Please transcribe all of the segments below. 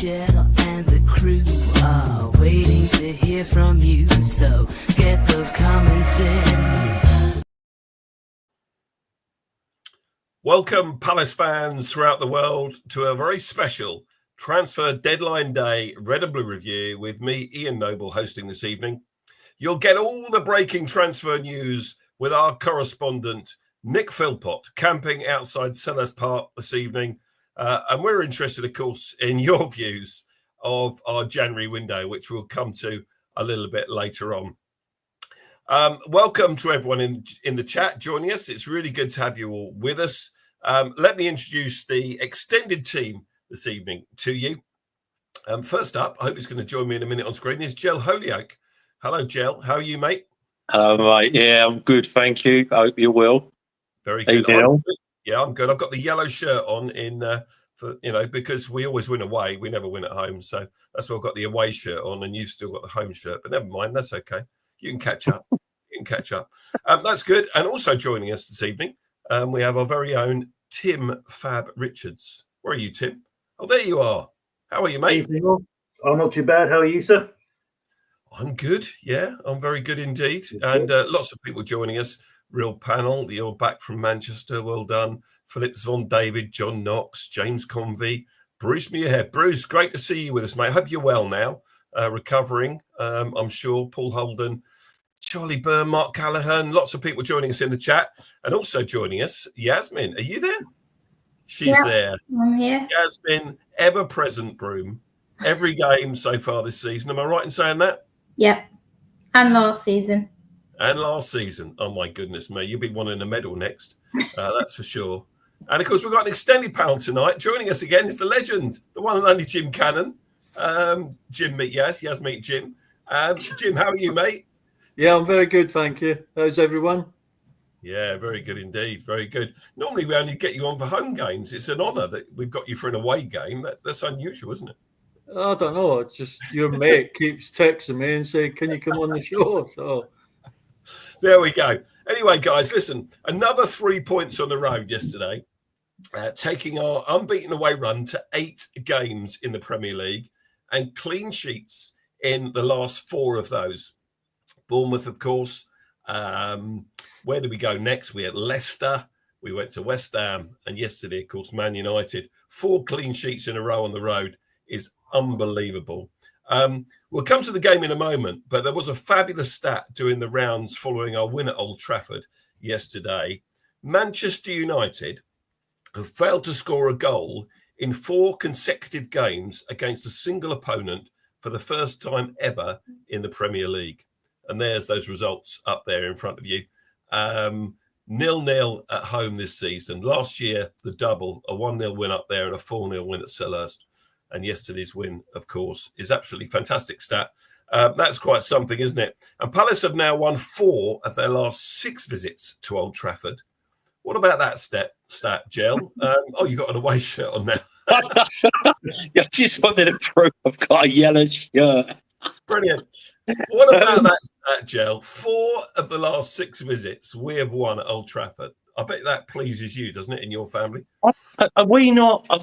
Jill and the crew are waiting to hear from you, so get those comments in. Welcome, Palace fans throughout the world, to a very special transfer deadline day Red and Blue review with me, Ian Noble, hosting this evening. You'll get all the breaking transfer news with our correspondent, Nick Philpott, camping outside Selhurst Park this evening. And we're interested, of course, in your views of our January window, which we'll come to a little bit later on. Welcome to everyone in the chat joining us. It's really good to have you all with us. Let me introduce the extended team this evening to you. First up, I hope he's going to join me in a minute on screen, is Jel Holyoke. Hello, Jel. How are you, mate? Hello, mate. Yeah, I'm good, thank you. I hope you're well. Very Hey, good. I'm good. I've got the yellow shirt on because we always win away. We never win at home. So that's why I've got the away shirt on, and you've still got the home shirt. But never mind, that's okay. You can catch up. That's good. And also joining us this evening, we have our very own Tim Fab Richards. Where are you, Tim? Oh, there you are. How are you, mate? Evening. I'm not too bad. How are you, sir? I'm good. Yeah, I'm very good indeed. And lots of people joining us. Real panel. You're back from Manchester. Well done. Phillips Von David, John Knox, James Convey, Bruce Muirhead. Bruce, great to see you with us, mate. I hope you're well now. Recovering, I'm sure. Paul Holden, Charlie Byrne, Mark Callaghan, lots of people joining us in the chat. And also joining us, Yasmin. Are you there? She's there. I'm here. Yasmin, ever-present Broom. Every game so far this season. Am I right in saying that? Yep. And last season. And last season. Oh, my goodness me. You'll be wanting a medal next. That's for sure. And, of course, we've got an extended panel tonight. Joining us again is the legend, the one and only Jim Cannon. Jim meet Yaz meet Jim. Jim, how are you, mate? Yeah, I'm very good, thank you. How's everyone? Yeah, very good indeed. Very good. Normally, we only get you on for home games. It's an honour that we've got you for an away game. That's unusual, isn't it? I don't know. It's just your mate keeps texting me and saying, can you come on the show? So there we go. Anyway, guys, listen, another 3 points on the road yesterday, taking our unbeaten away run to 8 games in the Premier League and clean sheets in the last 4 of those. Bournemouth, of course. Where did we go next? We had Leicester. We went to West Ham. And yesterday, of course, Man United. 4 clean sheets in a row on the road is unbelievable. We'll come to the game in a moment, but there was a fabulous stat doing the rounds following our win at Old Trafford yesterday. Manchester United have failed to score a goal in 4 consecutive games against a single opponent for the first time ever in the Premier League. And there's those results up there in front of you. 0-0 at home this season. Last year, the double, a 1-0 win up there and a 4-0 win at Selhurst. And yesterday's win, of course, is absolutely fantastic stat. That's quite something, isn't it? And Palace have now won 4 of their last 6 visits to Old Trafford. What about that stat, Jel? You got an away shirt on now. I just wanted to prove I've got a yellow shirt. Brilliant. What about that stat, Jel? 4 of the last 6 visits we have won at Old Trafford. I bet that pleases you, doesn't it, in your family? Are we not? I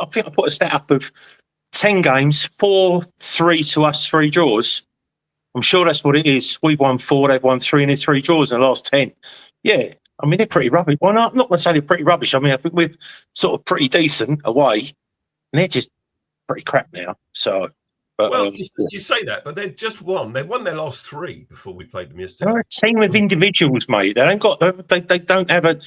think I put a stat up of 10 games, 4-3 to us, 3 draws. I'm sure that's what it is. We've won 4, they've won 3, and there's 3 draws in the last 10. Yeah, I mean, they're pretty rubbish. Well, I'm not going to say they're pretty rubbish. I mean, I think we're sort of pretty decent away, and they're just pretty crap now. So, but, well, you say that, but they've just won. They won their last 3 before we played them yesterday. They're a team of individuals, mate. They ain't got. They don't have a.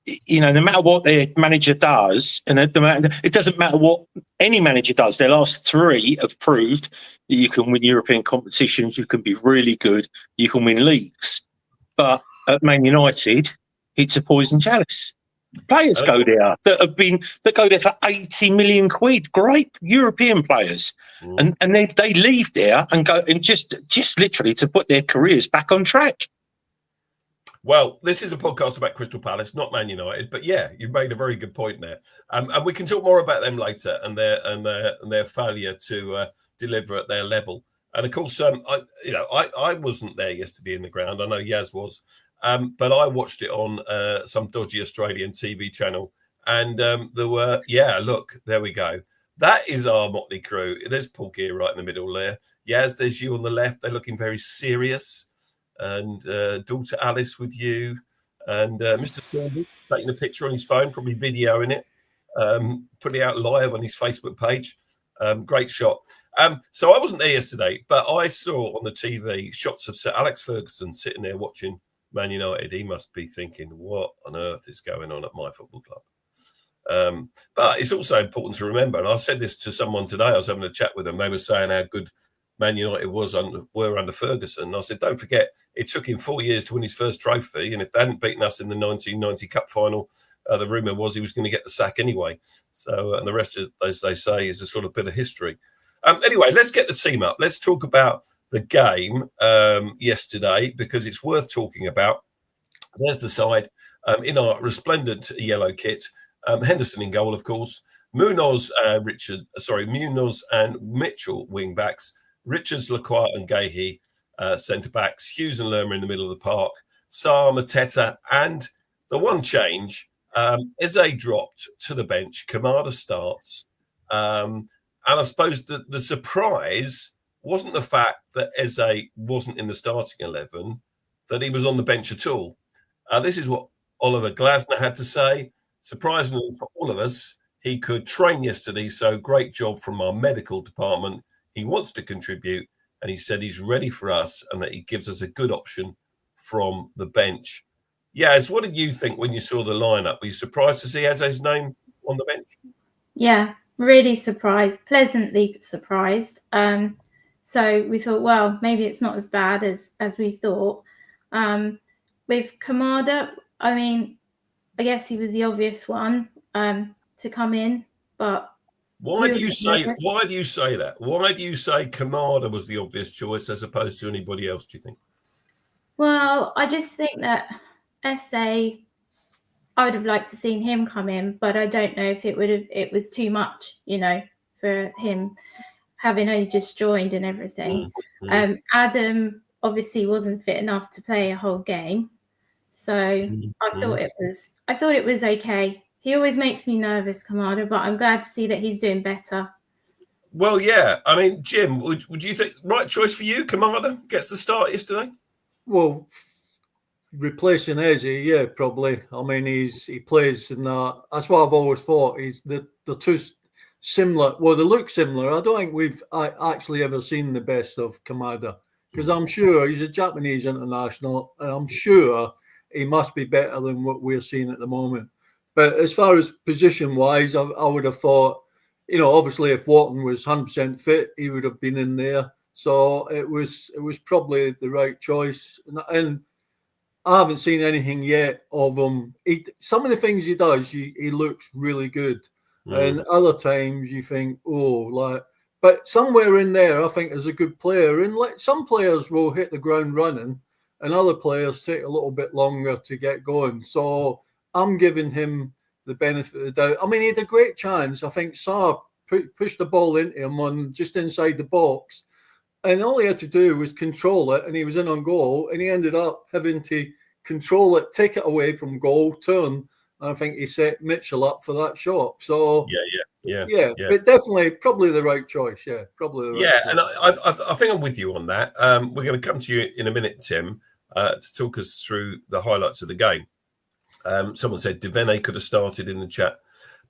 You know, no matter what their manager does, and it doesn't matter what any manager does. Their last 3 have proved that you can win European competitions. You can be really good. You can win leagues. But at Man United, it's a poison chalice. Players go there that go there for 80 million quid. Great European players, and they leave there and go and just literally to put their careers back on track. Well, this is a podcast about Crystal Palace, not Man United, but yeah, you've made a very good point there, and we can talk more about them later and their failure to deliver at their level. And of course, I wasn't there yesterday in the ground. I know Yaz was. But I watched it on some dodgy Australian TV channel. And there were, there we go. That is our motley crew. There's Paul Gear right in the middle there. Yaz, there's you on the left. They're looking very serious. And daughter Alice with you. And Mr. Saunders taking a picture on his phone, probably videoing it, putting it out live on his Facebook page. Great shot. So I wasn't there yesterday, but I saw on the TV shots of Sir Alex Ferguson sitting there watching Man United. He must be thinking, what on earth is going on at my football club? But it's also important to remember, and I said this to someone today, I was having a chat with them, they were saying how good Man United were under Ferguson. And I said, don't forget, it took him 4 years to win his first trophy, and if they hadn't beaten us in the 1990 Cup final, the rumour was he was going to get the sack anyway. So, and the rest, as they say, is a sort of bit of history. Anyway, let's get the team up. Let's talk about the game yesterday, because it's worth talking about. There's the side in our resplendent yellow kit. Henderson in goal, of course. Munoz and Mitchell wing backs. Richards, Lacroix and Gahey centre backs. Hughes and Lerma in the middle of the park. Sarr, Mateta, and the one change, Eze dropped to the bench. Kamada starts. And I suppose the surprise wasn't the fact that Eze wasn't in the starting 11, that he was on the bench at all. This is what Oliver Glasner had to say. Surprisingly for all of us, he could train yesterday, so great job from our medical department. He wants to contribute, and he said he's ready for us and that he gives us a good option from the bench. Yaz, what did you think when you saw the lineup? Were you surprised to see Eze's name on the bench? Yeah, really surprised, pleasantly surprised. So we thought, well, maybe it's not as bad as we thought. With Kamada, I mean, I guess he was the obvious one to come in, but why do you say that? Why do you say Kamada was the obvious choice as opposed to anybody else, do you think? Well, I just think that SA, I would have liked to seen him come in, but I don't know if it was too much, for him having only just joined and everything. Mm-hmm. Adam obviously wasn't fit enough to play a whole game. So I thought it was okay. He always makes me nervous, Kamada, but I'm glad to see that he's doing better. Well, yeah. I mean, Jim, would you think right choice for you? Kamada gets the start yesterday. Well, replacing Eze, yeah, probably. I mean, he plays in that. That's what I've always thought. They're two similar. Well, they look similar. I don't think we've actually ever seen the best of Kamada, because I'm sure he's a Japanese international, and I'm sure he must be better than what we're seeing at the moment. But as far as position-wise, I would have thought, obviously if Wharton was 100% fit, he would have been in there. So it was probably the right choice. And I haven't seen anything yet of him. Some of the things he does, he looks really good. And other times you think, but somewhere in there, I think is a good player. And some players will hit the ground running, and other players take a little bit longer to get going. So I'm giving him the benefit of the doubt. I mean, he had a great chance. I think Sarr pushed the ball into him just inside the box, and all he had to do was control it, and he was in on goal, and he ended up having to control it, take it away from goal, turn, and I think he set Mitchell up for that shot. So yeah, but definitely probably the right choice. Yeah, probably the right choice. And I think I'm with you on that. We're going to come to you in a minute, Tim, to talk us through the highlights of the game. Someone said Devene could have started in the chat.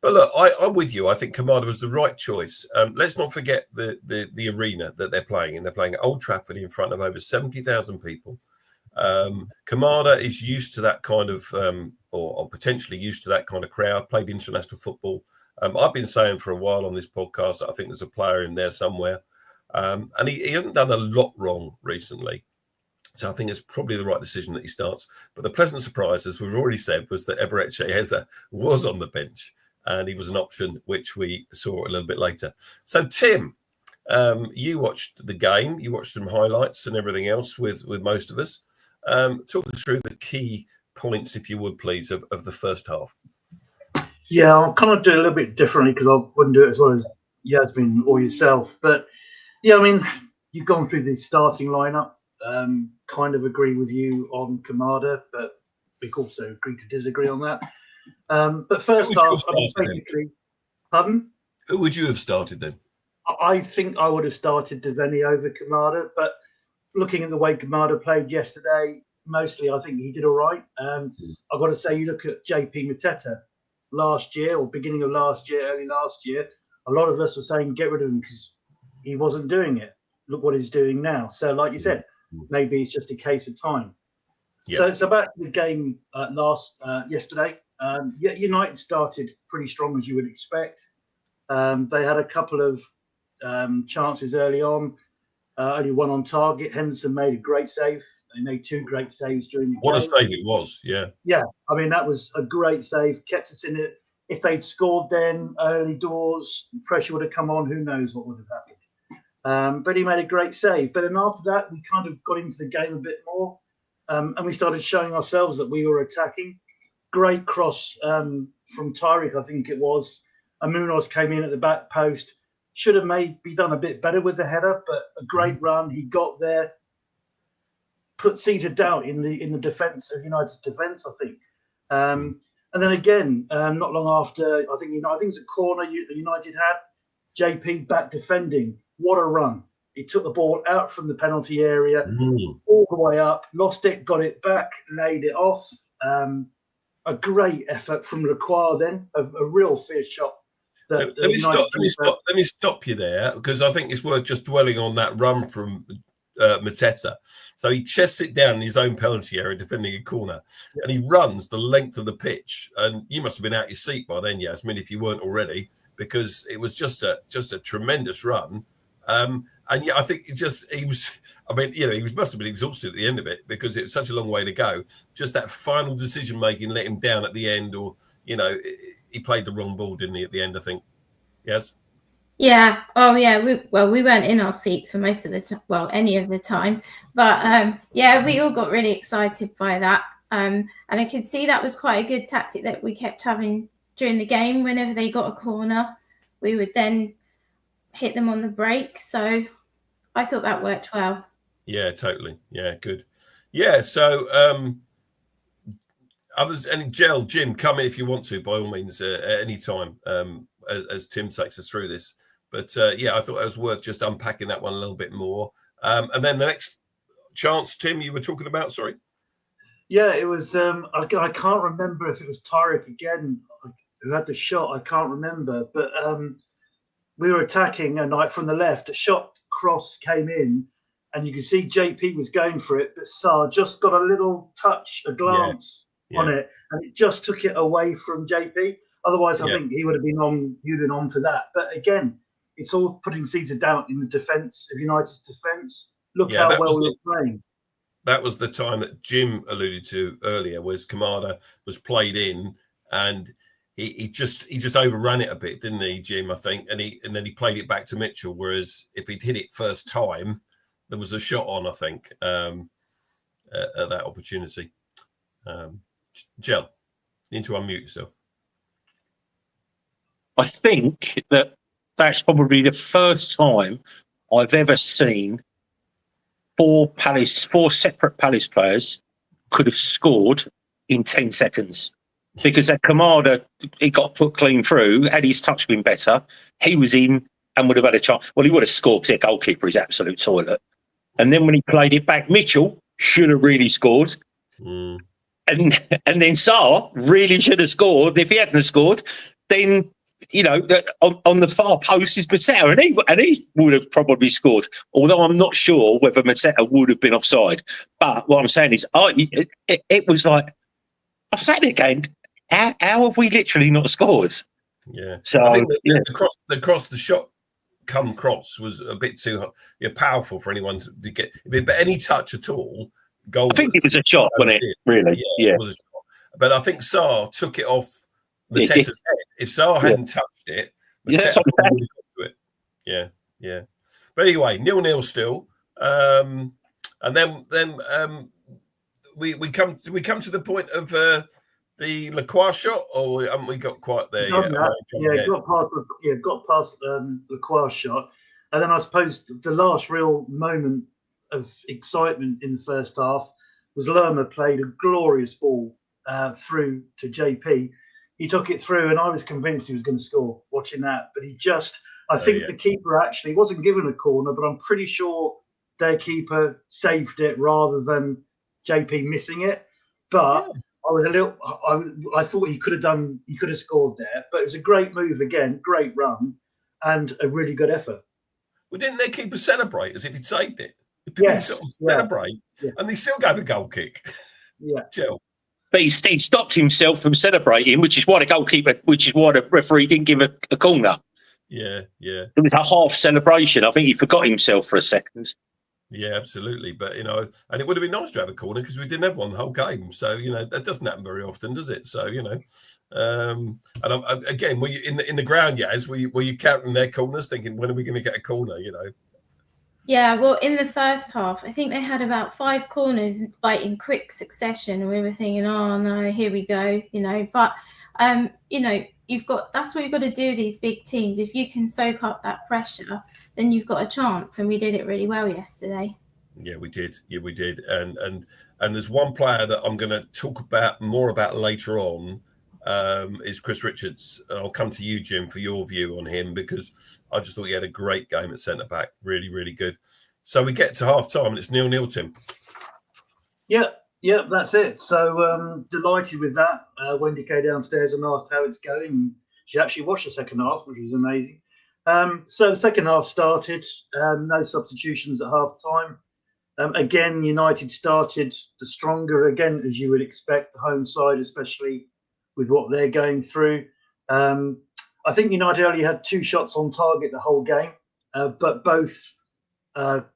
But look, I'm with you. I think Kamada was the right choice. Let's not forget the arena that they're playing in. They're playing at Old Trafford in front of over 70,000 people. Kamada is used to that kind of, or potentially used to that kind of crowd, played international football. I've been saying for a while on this podcast that I think there's a player in there somewhere. And he hasn't done a lot wrong recently. So I think it's probably the right decision that he starts. But the pleasant surprise, as we've already said, was that Eberechi Eze was on the bench, and he was an option which we saw a little bit later. So, Tim, you watched the game. You watched some highlights and everything else with most of us. Talk us through the key points, if you would, please, of the first half. Yeah, I'll kind of do it a little bit differently because I wouldn't do it as well as Yasmin or yourself. But, yeah, I mean, you've gone through the starting lineup. Kind of agree with you on Kamada, but we can also agree to disagree on that. But first half, I mean, basically, pardon? Who would you have started then? I think I would have started Devaney over Kamada, but looking at the way Kamada played yesterday, mostly I think he did all right. I've got to say, you look at JP Mateta last year or beginning of last year, early last year, a lot of us were saying get rid of him because he wasn't doing it. Look what he's doing now. So, like you said, maybe it's just a case of time. Yeah. So back to the game yesterday. United started pretty strong as you would expect. They had a couple of chances early on, only one on target. Henderson made a great save. They made 2 great saves during the game. What a save it was, yeah. Yeah, I mean, that was a great save. Kept us in it. If they'd scored then early doors, pressure would have come on. Who knows what would have happened. But he made a great save. But then after that, we kind of got into the game a bit more. And we started showing ourselves that we were attacking. Great cross from Tyrick, I think it was. And Munoz came in at the back post. Should have be done a bit better with the header, but a great run. He got there, put Caesar down in the defence of United's defence, I think. And then again, not long after, I think it was a corner United had. JP back defending. What a run! He took the ball out from the penalty area, all the way up, lost it, got it back, laid it off. A great effort from Lacroix then, a real fierce shot. Let me stop you there, because I think it's worth just dwelling on that run from Mateta. So he chests it down in his own penalty area, defending a corner, and he runs the length of the pitch. And you must have been out your seat by then, Yasmin, if you weren't already, because it was just a tremendous run. And yeah, I think he must have been exhausted at the end of it, because it was such a long way to go. Just that final decision making let him down at the end, or he played the wrong ball, didn't he, at the end, I think? Yes. Yeah. Oh, yeah. We weren't in our seats for most of the time. Well, any of the time. But we all got really excited by that. And I could see that was quite a good tactic that we kept having during the game. Whenever they got a corner, we would then hit them on the break. So I thought that worked well. Yeah, totally. Yeah, good. Yeah. So others, and Jim, come in if you want to, by all means, at any time, as Tim takes us through this. But I thought it was worth just unpacking that one a little bit more. And then the next chance, Tim, you were talking about, sorry. Yeah, it was, I can't remember if it was Tyrick again who had the shot. I can't remember. But we were attacking, and from the left, a shot cross came in, and you could see JP was going for it, but Sarr just got a little touch, a glance on it, and it just took it away from JP. Otherwise, I think he would have been on. You'd been on for that. But again, it's all putting Caesar down in the defence of United's defence. Look how well we were playing. That was the time that Jim alluded to earlier, was Kamada was played in, and he just overran it a bit, didn't he, Jim? I think, and then he played it back to Mitchell. Whereas if he'd hit it first time, there was a shot on, I think, at that opportunity. Jel, you need to unmute yourself. I think that's probably the first time I've ever seen four separate Palace players could have scored in 10 seconds. Because that Kamada, he got put clean through. Had his touch been better, he was in and would have had a chance. Well, he would have scored because their goalkeeper is absolute toilet. And then when he played it back, Mitchell should have really scored. And then Sarr really should have scored. If he hadn't scored, then on the far post is Mateta, and he would have probably scored. Although I'm not sure whether Mateta would have been offside. But what I'm saying is, it was like, I sat there going, how have we literally not scored? Yeah. So I think the shot come cross was a bit too powerful for anyone to get. But any touch at all, goal. I think it was a shot, wasn't it? Really? Yeah. It was a shot. But I think Sarr took it off Mateta's head. If Sarr hadn't touched it, Mateta would have got to it. Yeah. But anyway, 0-0 still. And then we come to the point of the Lacroix shot, or haven't we got quite there yet? Got past Lacroix shot, and then I suppose the last real moment of excitement in the first half was Lerma played a glorious ball through to JP, he took it through, and I was convinced he was going to score watching that. But I think the keeper actually wasn't given a corner, but I'm pretty sure their keeper saved it rather than JP missing it. But I thought he could have scored there. But it was a great move again, great run, and a really good effort. Well, didn't their keeper celebrate as if he'd saved it? Yes, sort of celebrate, and they still gave a goal kick. Yeah, Jill. But he stopped himself from celebrating, which is why the referee didn't give a corner. Yeah. It was a half celebration. I think he forgot himself for a second. Yeah, absolutely. But, and it would have been nice to have a corner because we didn't have one the whole game. So, that doesn't happen very often, does it? So, and again, were you in the ground, Yaz? Were you counting their corners, thinking, when are we going to get a corner, Yeah, well, in the first half, I think they had about 5 corners like in quick succession, and we were thinking, oh no, here we go, But that's what you've got to do. These big teams, if you can soak up that pressure, then you've got a chance, and we did it really well yesterday. Yeah, we did. And there's one player that I'm going to talk more about later on. Is Chris Richards. I'll come to you, Jim, for your view on him, because I just thought he had a great game at centre back. Really, really good. So we get to half time and it's 0-0, Tim. Yeah, that's it. So delighted with that. Wendy came downstairs and asked how it's going. She actually watched the second half, which was amazing. So the second half started. No substitutions at half time. Again, United started the stronger again, as you would expect, the home side, especially with what they're going through. I think United only had 2 shots on target the whole game, but both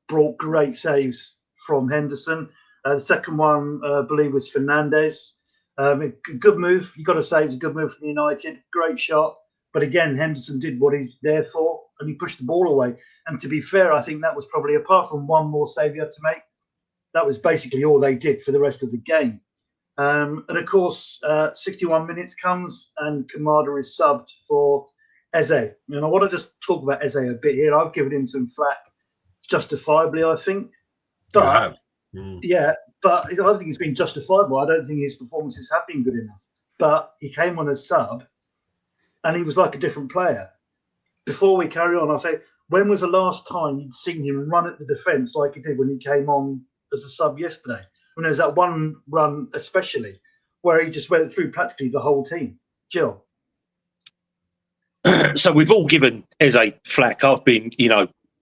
brought great saves from Henderson. The second one, I believe, was Fernandez. A good move. You've got to say it's a good move from United. Great shot. But again, Henderson did what he's there for, and he pushed the ball away. And to be fair, I think that was probably, apart from one more save he had to make, that was basically all they did for the rest of the game. And of course, 61 minutes comes and Kamada is subbed for Eze. And I want to just talk about Eze a bit here. I've given him some flack, justifiably, I think. But you have. Yeah, but I don't think it's been justifiable. I don't think his performances have been good enough. But he came on as sub and he was like a different player. Before we carry on, I'll say, when was the last time you'd seen him run at the defence like he did when he came on as a sub yesterday? When there's that one run, especially, where he just went through practically the whole team. Jill. So we've all given Eze flack. I've been,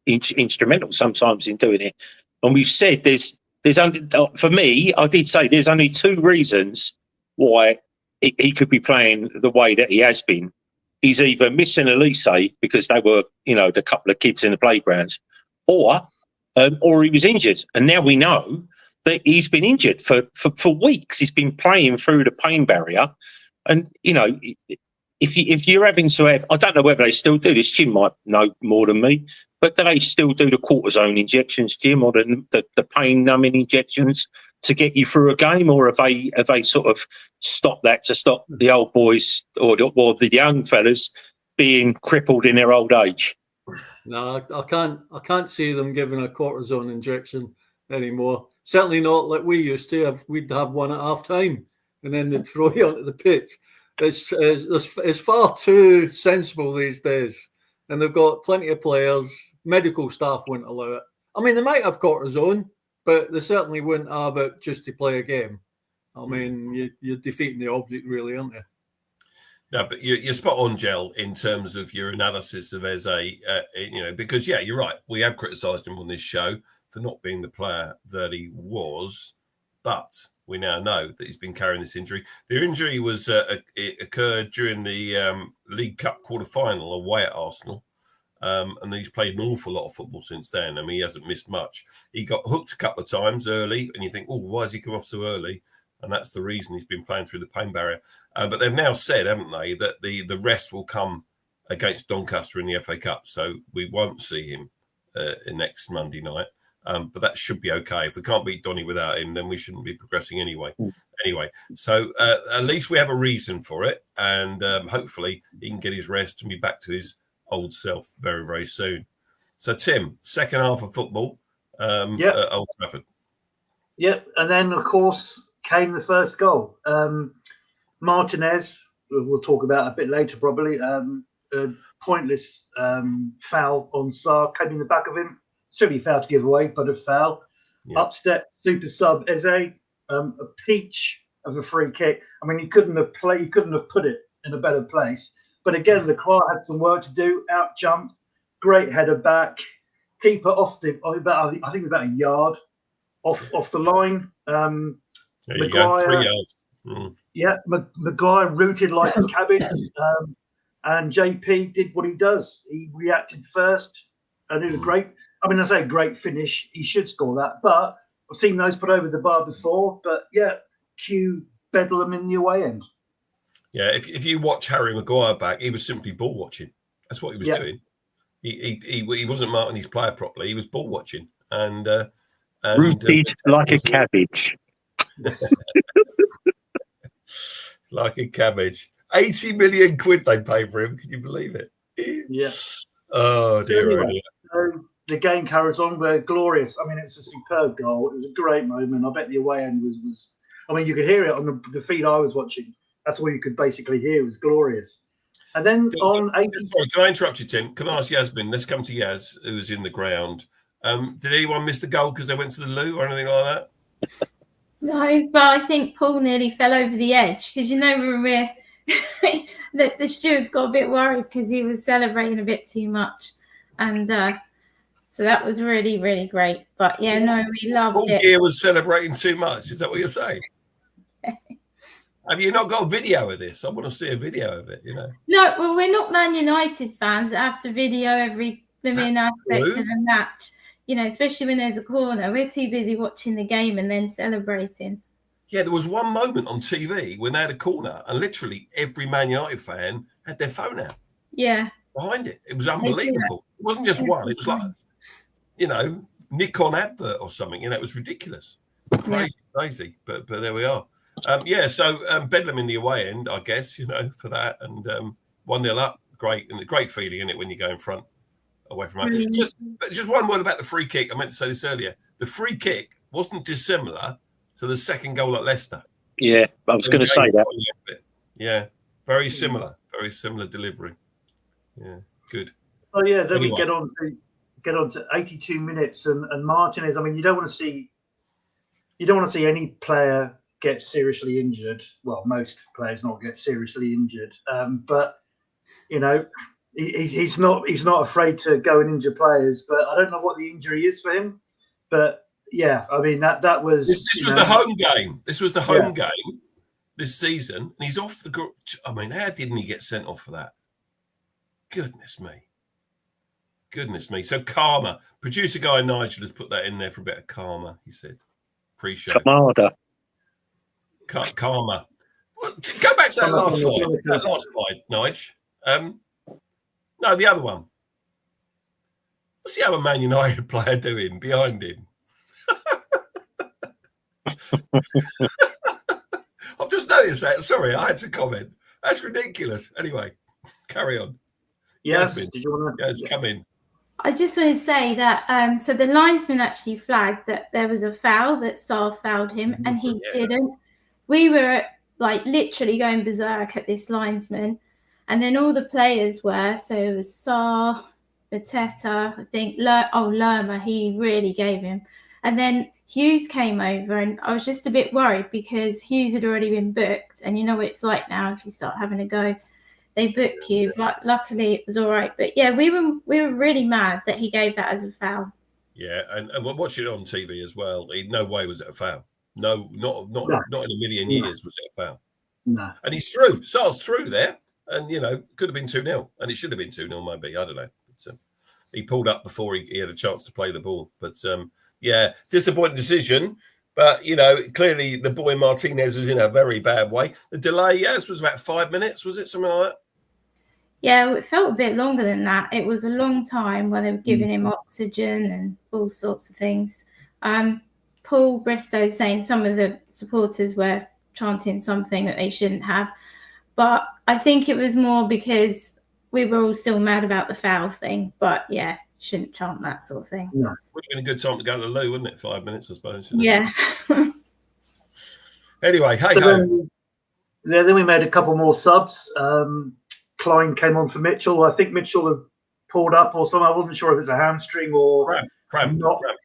instrumental sometimes in doing it, and we've said there's only, for me, I did say there's only 2 reasons why he could be playing the way that he has been. He's either missing Elise because they were, the couple of kids in the playgrounds, or he was injured, and now we know that he's been injured for weeks. He's been playing through the pain barrier. And, if you're having to have, I don't know whether they still do this, Jim might know more than me, but do they still do the cortisone injections, Jim, or the pain numbing injections to get you through a game? Or have they sort of stopped that to stop the old boys or the young fellas being crippled in their old age? No, I can't see them giving a cortisone injection anymore. Certainly not like we used to have. We'd have one at half time and then they'd throw you onto the pitch. It's far too sensible these days. And they've got plenty of players. Medical staff wouldn't allow it. I mean, they might have cortisone, but they certainly wouldn't have it just to play a game. I mean, you're defeating the object, really, aren't you? No, but you're spot on, Gel, in terms of your analysis of Eze, because, yeah, you're right. We have criticised him on this show for not being the player that he was, but we now know that he's been carrying this injury. The injury was it occurred during the League Cup quarter-final away at Arsenal, and he's played an awful lot of football since then. I mean, he hasn't missed much. He got hooked a couple of times early, and you think, oh, why has he come off so early? And that's the reason he's been playing through the pain barrier. But they've now said, haven't they, that the rest will come against Doncaster in the FA Cup. So we won't see him next Monday night. But that should be okay. If we can't beat Donny without him, then we shouldn't be progressing anyway. So at least we have a reason for it. And hopefully he can get his rest and be back to his old self very, very soon. So, Tim, second half of football at Old Trafford. Yep. And then, of course, came the first goal. Martinez we'll talk about a bit later probably. A pointless foul on Sarr came in the back of him. Silly foul to give away, but a foul. Yeah. Up step super sub Eze, a peach of a free kick. I mean, he couldn't have put it in a better place. But again, the Croat had some work to do. Out jump, great header back. Keeper off about a yard off the line. There you go, 3 yards. Yeah, Maguire rooted like a cabbage. And JP did what he does. He reacted first and did a great, I say great finish. He should score that. But I've seen those put over the bar before. But yeah, cue Bedlam in the away end. Yeah, if you watch Harry Maguire back, he was simply ball watching. That's what he was doing. He wasn't marking his player properly. He was ball watching. And rooted like a cabbage. Yes. Like a cabbage. 80 million quid they paid for him. Can you believe it? Yeah. Oh, dear. So anyway, the game carries on. We're glorious. It was a superb goal. It was a great moment. I bet the away end was you could hear it on the feed I was watching. That's all you could basically hear. It was glorious. And then on 80... Sorry, can I interrupt you, Tim? Can I ask Yasmin? Let's come to Yaz, who was in the ground. Did anyone miss the goal because they went to the loo or anything like that? No, but I think Paul nearly fell over the edge because when we're the steward's got a bit worried because he was celebrating a bit too much, and so that was really, really great. But yeah, no, we loved Paul it. Gear was celebrating too much. Is that what you're saying? Have you not got a video of this? I want to see a video of it. No, well, we're not Man United fans that have to video every living aspect of the match. Especially when there's a corner, we're too busy watching the game and then celebrating. Yeah, there was one moment on TV when they had a corner and literally every Man United fan had their phone out. Yeah. Behind it. It was unbelievable. It wasn't just one. It was like, Nikon advert or something. It was ridiculous. Crazy. But there we are. So Bedlam in the away end, I guess, for that. And 1-0 up. Great. And a great feeling, isn't it, when you go in front away from home. Just one word about the free kick. I meant to say this earlier. The free kick wasn't dissimilar to the second goal at Leicester. Yeah, I was going to say that. Yeah, very similar delivery. Yeah, good. Oh yeah, then we get on to 82 minutes and Martinez. You don't want to see any player get seriously injured. Well, most players not get seriously injured, but he's not afraid to go and injure players. But I don't know what the injury is for him, but. Yeah, that was... This was the home game. This was the home game this season. And he's off the... how didn't he get sent off for that? Goodness me. So karma. Producer guy Nigel has put that in there for a bit of karma, he said. Appreciate it. Karma. Well, go back to that last slide, Nigel. No, the other one. What's the other Man United player doing behind him? I've just noticed that. Sorry, I had to comment. That's ridiculous. Anyway, carry on. Yes, Yasmin, did you want to? Yes, come in. I just want to say that so the linesman actually flagged that there was a foul, that Sarr fouled him, and he didn't. We were literally going berserk at this linesman, and then all the players were. So it was Sarr, Mateta, I think. Lerma, he really gave him, and then Hughes came over, and I was just a bit worried because Hughes had already been booked, and you know what it's like now if you start having a go, they book you. But luckily it was all right. But yeah, we were really mad that he gave that as a foul. Yeah, and we're watching it on TV as well. No way was it a foul. No, not in a million years was it a foul. No, and he's through. Sar's through there, and could have been 2-0, and it should have been 2-0 maybe. I don't know. But, he pulled up before he had a chance to play the ball, but. Yeah, disappointing decision. But, clearly the boy Martinez was in a very bad way. The delay, this was about 5 minutes, was it? Something like that? Yeah, it felt a bit longer than that. It was a long time where they were giving him oxygen and all sorts of things. Paul Bristow saying some of the supporters were chanting something that they shouldn't have. But I think it was more because we were all still mad about the foul thing. But, yeah. Shouldn't chant that sort of thing. No. Would have been a good time to go to the loo, wouldn't it? 5 minutes, I suppose. Yeah. Anyway, hey ho. Then we made a couple more subs. Klein came on for Mitchell. I think Mitchell had pulled up or something. I wasn't sure if it was a hamstring or Cramp. That's what it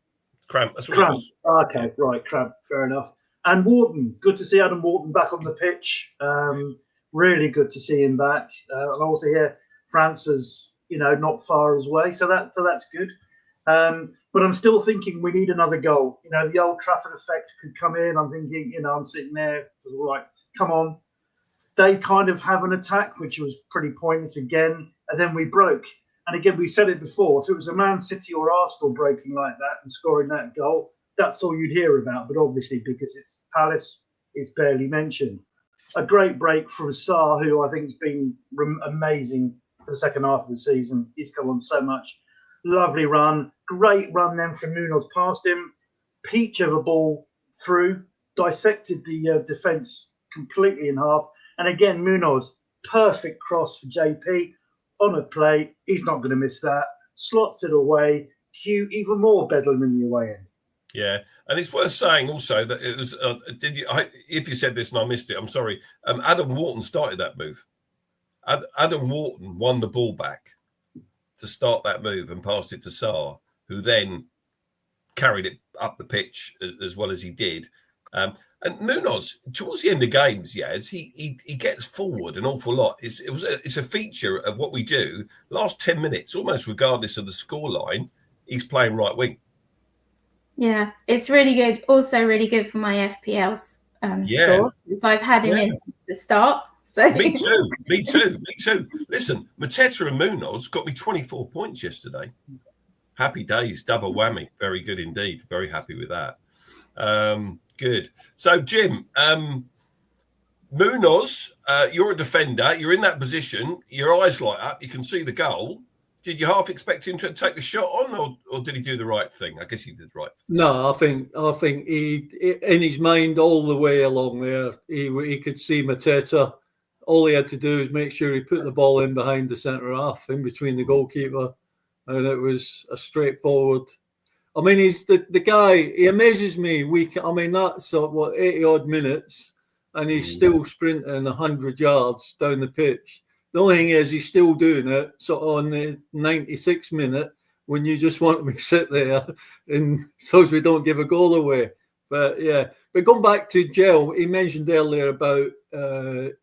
cramp. was. Okay, right, cramp. Fair enough. And Wharton, good to see Adam Wharton back on the pitch. Really good to see him back. And also here, France is not far away, so that's good. But I'm still thinking we need another goal. The Old Trafford effect could come in. I'm thinking, I'm sitting there, like, come on. They kind of have an attack, which was pretty pointless again, and then we broke. And again, we said it before, if it was a Man City or Arsenal breaking like that and scoring that goal, that's all you'd hear about. But obviously, because it's Palace, it's barely mentioned. A great break from Sarr, who I think has been amazing for the second half of the season. He's come on so much. Lovely run. Great run then from Munoz past him. Peach of a ball through. Dissected the defence completely in half. And again, Munoz, perfect cross for JP on a play. He's not going to miss that. Slots it away. Cue even more Bedlam in the away end. Yeah, and it's worth saying also that it was. If you said this and I missed it, I'm sorry. Adam Wharton started that move. Adam Wharton won the ball back to start that move and passed it to Sarr, who then carried it up the pitch as well as he did. And Munoz, towards the end of games, he gets forward an awful lot. It's a feature of what we do. Last 10 minutes, almost regardless of the scoreline, he's playing right wing. Yeah, it's really good. Also, really good for my FPL score. So I've had him in since the start. So Me too. Listen, Mateta and Munoz got me 24 points yesterday. Happy days, double whammy. Very good indeed. Very happy with that. Good. So, Jim, Munoz, you're a defender. You're in that position. Your eyes light up. You can see the goal. Did you half expect him to take the shot on, or did he do the right thing? I guess he did the right thing. No, I think he in his mind all the way along there, he could see Mateta. All he had to do is make sure he put the ball in behind the centre half, in between the goalkeeper, and it was a straightforward. I mean, he's the guy. He amazes me. That's 80 odd minutes, and he's still sprinting 100 yards down the pitch. The only thing is, he's still doing it on the 96th minute when you just want him to sit there, and so as we don't give a goal away. But yeah, but going back to Gel, he mentioned earlier about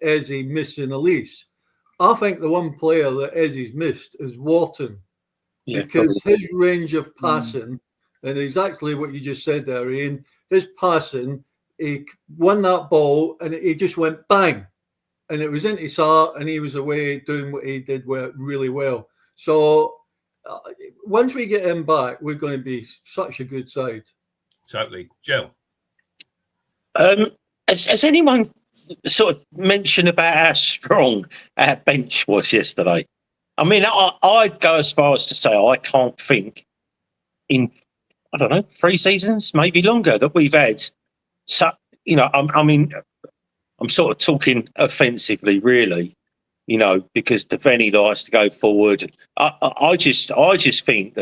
Eze missing Elise. I think the one player that Eze's missed is Wharton, because his range of passing, and exactly what you just said there, Ian, his passing, he won that ball and he just went bang. And it was into Sarr, and he was away doing what he did really well. So once we get him back, we're going to be such a good side. Totally. Joe. Has anyone sort of mentioned about how strong our bench was yesterday? I mean, I'd go as far as to say I can't think in, 3 seasons, maybe longer, that we've had. So, I'm sort of talking offensively, really, because Devaney likes to go forward. I just think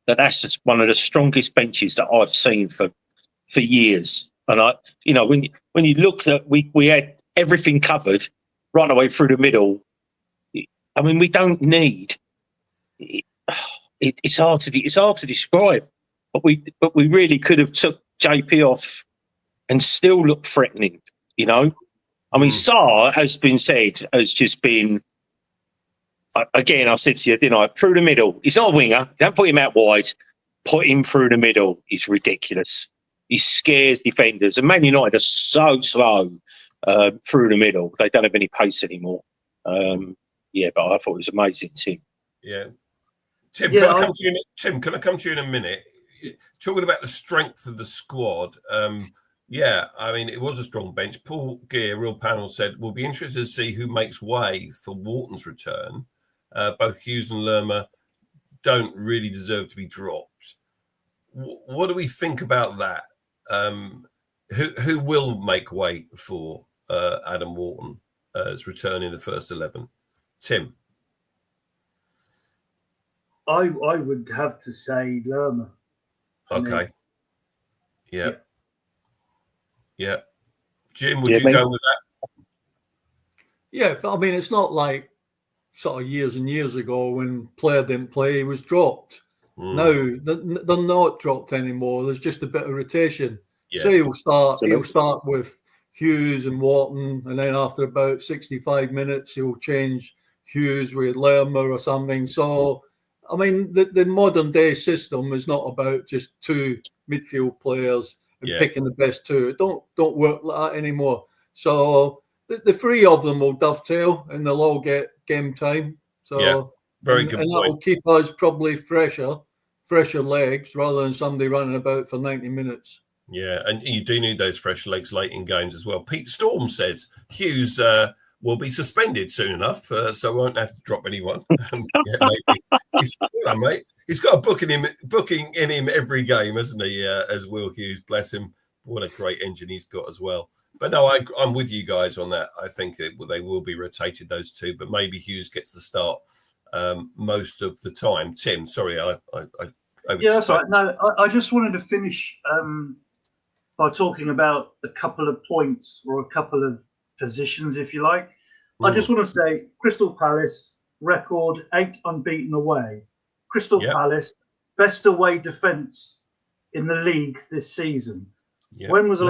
that's just one of the strongest benches that I've seen for years. And when you look at, we had everything covered right away through the middle. I mean, we don't need. It's hard to describe, but we really could have took JP off and still look threatening. I mean, Sarr, has been said, has just been, again, I said to you, didn't I, through the middle. He's not a winger. Don't put him out wide. Put him through the middle. He's ridiculous. He scares defenders. And Man United are so slow through the middle. They don't have any pace anymore. But I thought it was amazing, Tim. Yeah. Tim, can I come to you in a minute? Talking about the strength of the squad, I mean, it was a strong bench. Paul Gear, Real Panel, said, we'll be interested to see who makes way for Wharton's return. Both Hughes and Lerma don't really deserve to be dropped. What do we think about that? Who will make way for Adam Wharton's return in the first 11? Tim? I would have to say Lerma. Okay. Yeah. Jim, would you go with that? Yeah, but I mean, it's not like sort of years and years ago when player didn't play, he was dropped. Now they're not dropped anymore. There's just a bit of rotation. Yeah. So he'll start Absolutely. with Hughes and Wharton, and then after about 65 minutes, he'll change Hughes with Lerma or something. So, I mean, the modern day system is not about just two midfield players and Yeah. picking the best two. It don't work like that anymore. So the three of them will dovetail and they'll all get game time. So Yeah, very good and that point. will keep us probably fresher legs rather than somebody running about for 90 minutes. Yeah, and you do need those fresh legs late in games as well. Pete Storm says Hughes will be suspended soon enough, so I won't have to drop anyone. Yeah, maybe. Mate. He's got a booking in him every game, hasn't he? As Will Hughes, bless him. What a great engine he's got as well. But no, I'm with you guys on that. I think they will be rotated, those two, but maybe Hughes gets the start most of the time. Tim, sorry, I yeah, that's right. No, I just wanted to finish by talking about a couple of points or a couple of positions, if you like. I just want to say Crystal Palace record 8 unbeaten away. Crystal Palace best away defence in the league this season. Yep. When was the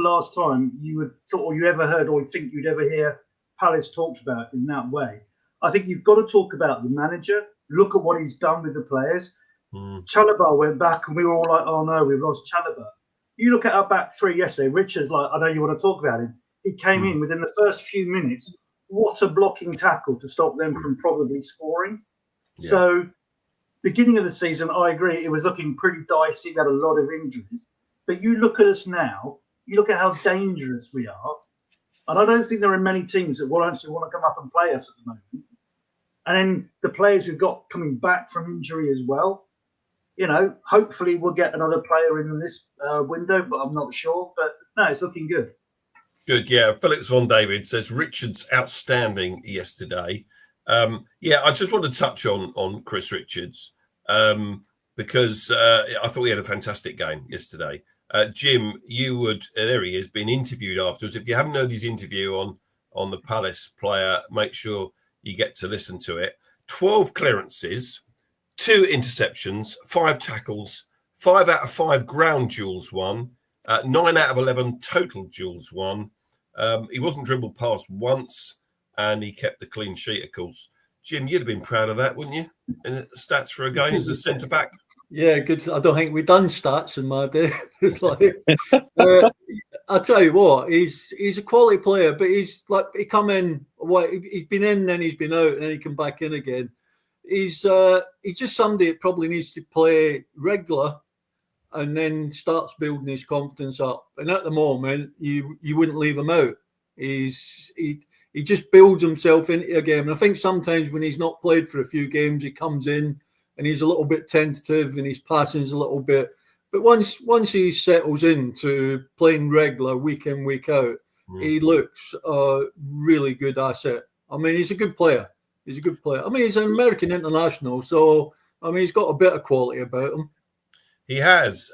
last time you would thought, or you ever heard, or think you'd ever hear Palace talked about in that way? I think you've got to talk about the manager. Look at what he's done with the players. Chalobah went back and we were all like, oh no, we've lost Chalobah. You look at our back three yesterday, Richards, like, I know you want to talk about him. He came in within the first few minutes. What a blocking tackle to stop them from probably scoring. Yeah. So, beginning of the season, I agree, it was looking pretty dicey. We had a lot of injuries. But you look at us now, you look at how dangerous we are. And I don't think there are many teams that will actually want to come up and play us at the moment. And then the players we've got coming back from injury as well. You know, hopefully we'll get another player in this window, but I'm not sure. But no, it's looking good. Good, yeah. Felix von David says Richards outstanding yesterday. Yeah, I just want to touch on Chris Richards because I thought he had a fantastic game yesterday. Jim, there he is, being interviewed afterwards. If you haven't heard his interview on the Palace player, make sure you get to listen to it. 12 clearances, 2 interceptions, 5 tackles, 5 out of 5 ground duels won, 9 out of 11 total duels won. He wasn't dribbled past once, and he kept the clean sheet, of course. Jim, you'd have been proud of that, wouldn't you? In the stats for a game as a centre back. Yeah, good. I don't think we've done stats in my day. It's like, I'll tell you what, he's a quality player, but he's like, he come in, he's been in, then he's been out, and then he come back in again. He's just somebody that probably needs to play regular and then starts building his confidence up. And at the moment, you wouldn't leave him out. He just builds himself into a game. And I think sometimes when he's not played for a few games, he comes in and he's a little bit tentative and his passing's a little bit. But once he settles into playing regular week in, week out, he looks a really good asset. I mean, he's a good player. He's a good player. I mean, he's an American international, so, I mean, he's got a bit of quality about him. He has.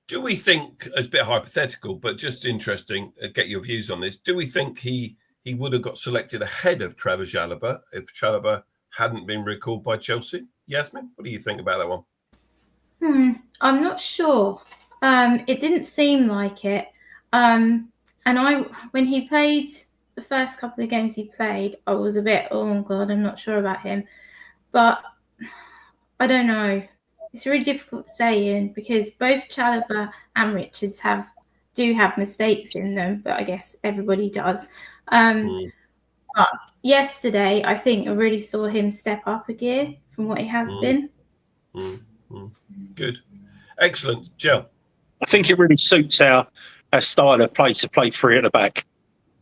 Do we think, it's a bit hypothetical, but just interesting, get your views on this. Do we think he would have got selected ahead of Trevor Chalobah if Chalobah hadn't been recalled by Chelsea? Yasmin, what do you think about that one? I'm not sure. It didn't seem like it. And when he played the first couple of games he played, I was a bit, oh God, I'm not sure about him. But I don't know. It's really difficult to say, Ian, because both Chalobah and Richards do have mistakes in them, but I guess everybody does. But yesterday, I think I really saw him step up a gear from what he has been. Good. Excellent. Jill? I think it really suits our style of play to play 3 at the back.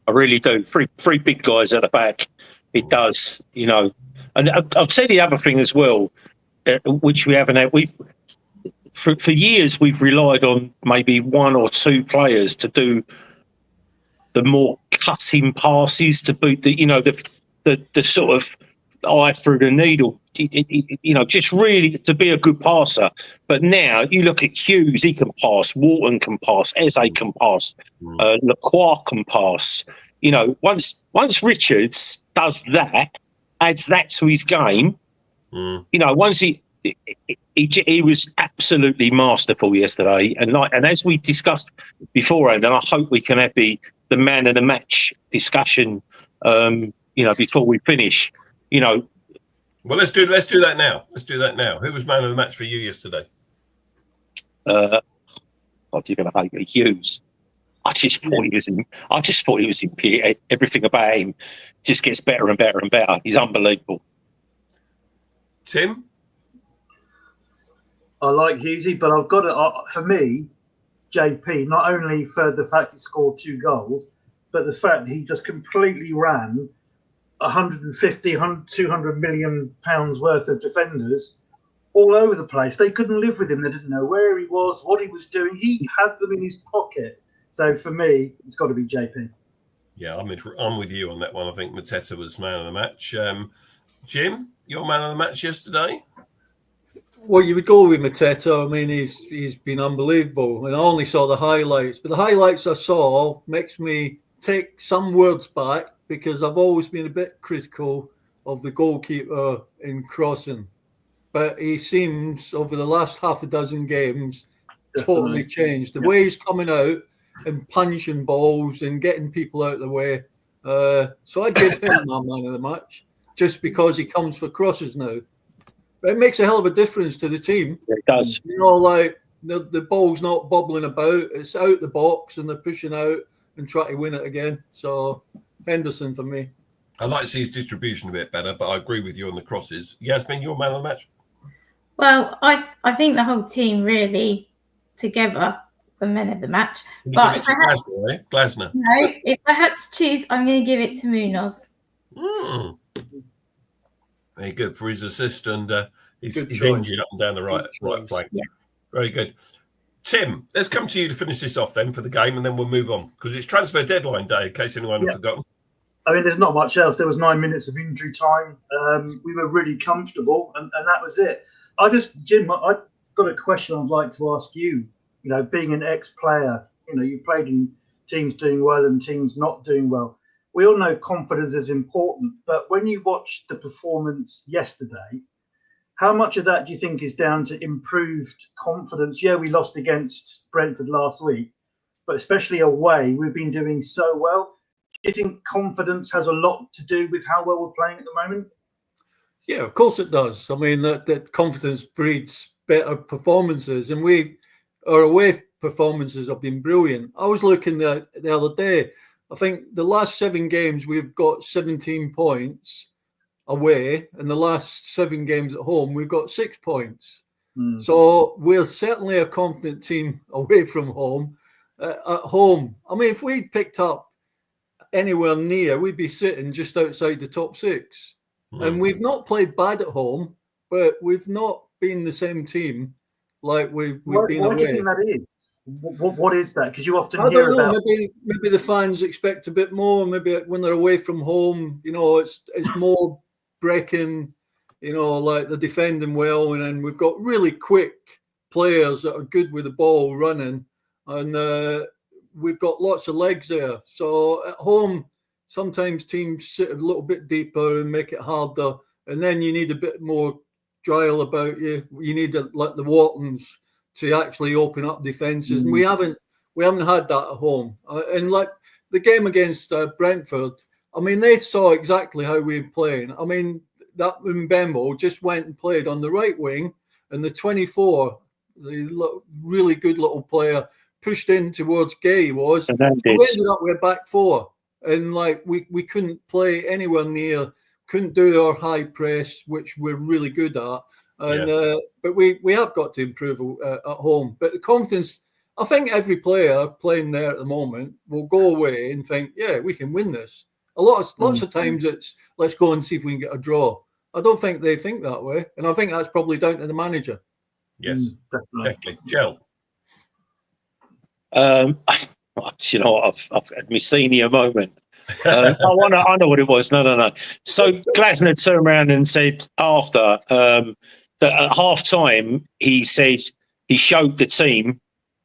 I really do. Three big guys at the back. It does, you know. And I'll tell you the other thing as well, which we haven't had. For years, we've relied on maybe 1 or 2 players to do the more cutting passes, to boot the sort of eye through the needle, just really to be a good passer. But now you look at Hughes, he can pass, Wharton can pass, Eze can pass, Lacroix can pass. You know, once Richards does that, adds that to his game, you know, once he was absolutely masterful yesterday, and as we discussed beforehand, and I hope we can have the man of the match discussion, you know, before we finish. You know, well, let's do that now. Who was man of the match for you yesterday? God, you're going to hate me, Hughes. I just thought he was in everything about him just gets better and better and better. He's unbelievable. Tim? I like Hughesy, but I've got to, for me, JP, not only for the fact he scored 2 goals, but the fact he just completely ran 150, 200 million pounds worth of defenders all over the place. They couldn't live with him. They didn't know where he was, what he was doing. He had them in his pocket. So for me, it's got to be JP. Yeah, I'm with you on that one. I think Mateta was man of the match. Jim, your man of the match yesterday? Well, you would go with Mateta. I mean, he's been unbelievable, and I only saw the highlights. But the highlights I saw makes me take some words back, because I've always been a bit critical of the goalkeeper in crossing. But he seems, over the last half a dozen games, totally changed. The way he's coming out and punching balls and getting people out of the way. So I give him my man of the match, just because he comes for crosses now. But it makes a hell of a difference to the team. It does. You know, like the ball's not bobbling about. It's out the box and they're pushing out and trying to win it again. So Henderson for me. I'd like to see his distribution a bit better, but I agree with you on the crosses. Yasmin, your man of the match? Well, I think the whole team really together were men of the match. But if Glasner. No, if I had to choose, I'm going to give it to Munoz. Very good for his assist, and he's engine up and down the right flank. Yeah. Very good. Tim, let's come to you to finish this off then for the game, and then we'll move on, because it's transfer deadline day, in case anyone had forgotten. I mean, there's not much else. There was 9 minutes of injury time. We were really comfortable, and that was it. Jim, I've got a question I'd like to ask you. You know, being an ex-player, you know, you played in teams doing well and teams not doing well. We all know confidence is important, but when you watched the performance yesterday, how much of that do you think is down to improved confidence? Yeah, we lost against Brentford last week, but especially away, we've been doing so well. Do you think confidence has a lot to do with how well we're playing at the moment? Yeah, of course it does. I mean, that confidence breeds better performances, and our away performances have been brilliant. I was looking at the other day. I think the last 7 games we've got 17 points away, and the last 7 games at home we've got 6 points. So we're certainly a confident team away from home. At home, I mean, if we'd picked up anywhere near, we'd be sitting just outside the top 6. And we've not played bad at home, but we've not been the same team like we've been away. What do you think that is? What is that? Because you often I hear don't know, about. Maybe the fans expect a bit more. Maybe when they're away from home, you know, it's more breaking. You know, like they're defending well, and then we've got really quick players that are good with the ball running, and we've got lots of legs there. So at home, sometimes teams sit a little bit deeper and make it harder, and then you need a bit more guile about you. You need like the Whartons to actually open up defences, and we haven't had that at home. And like the game against Brentford, I mean, they saw exactly how we were playing. I mean, that Mbembo just went and played on the right wing, and the 24, the really good little player, pushed in towards Gay was. So we ended up with a back 4, and like we couldn't play anywhere near, couldn't do our high press, which we're really good at. And but we have got to improve at home. But the confidence, I think every player playing there at the moment will go away and think, yeah, we can win this. Lots of times it's let's go and see if we can get a draw. I don't think they think that way, and I think that's probably down to the manager. Yes, definitely. Joe. You know, I've had my senior moment. I know what it was. No. So Glasner turned around and said after that at half time, he says he showed the team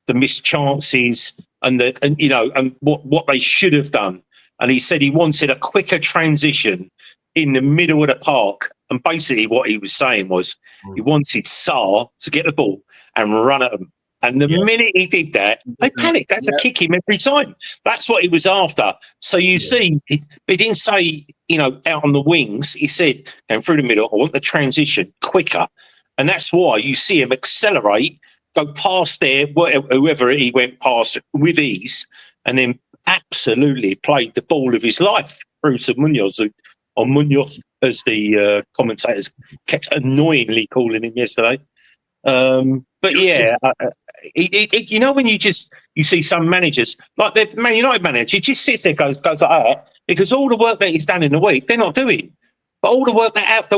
the missed chances and what they should have done. and he said he wanted a quicker transition in the middle of the park. And basically what he was saying was he wanted Sarr to get the ball and run at them. And the minute he did that, they panicked. That's a kick him every time. That's what he was after. So you see, he didn't say, out on the wings. He said, going through the middle, I want the transition quicker. And that's why you see him accelerate, go past there, whoever he went past with ease, and then absolutely played the ball of his life through to Munoz, or Munoz, as the commentators kept annoyingly calling him yesterday. But yeah, when you see some managers like the Man United manager, he just sits there, goes like that, because all the work that he's done in the week, they're not doing. But all the work that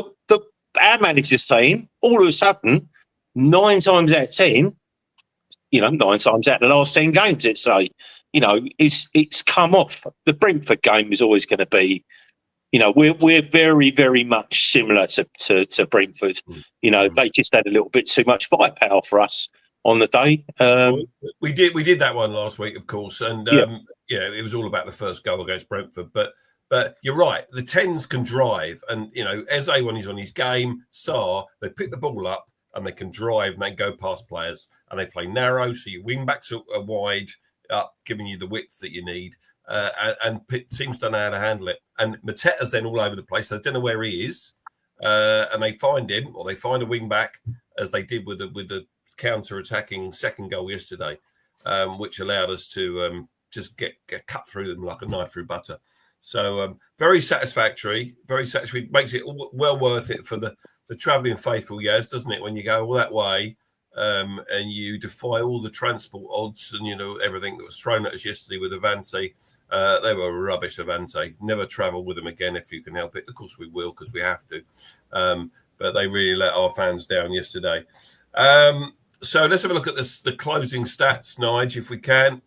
our manager's saying, all of a sudden, 9 times out of 10, 9 times out of the last 10 games, it's come off. The Brentford game is always going to be. We're very, very much similar to Brentford. They just had a little bit too much firepower for us on the day. We did that one last week, of course, and it was all about the first goal against Brentford. But you're right, the 10s can drive, and Eze, when he's on his game, Sarr, they pick the ball up and they can drive and they go past players, and they play narrow, so your wing backs are wide up, giving you the width that you need. And teams don't know how to handle it. And Mateta's then all over the place. They don't know where he is, and they find him, or they find a wing back, as they did with the counter-attacking second goal yesterday, which allowed us to just get cut through them like a knife through butter. So very satisfactory, makes it well worth it for the travelling faithful, doesn't it? When you go all that way. And you defy all the transport odds and everything that was thrown at us yesterday with Avante. They were rubbish, Avante. Never travel with them again if you can help it. Of course we will, because we have to. But they really let our fans down yesterday. So let's have a look at the closing stats, Nige, if we can.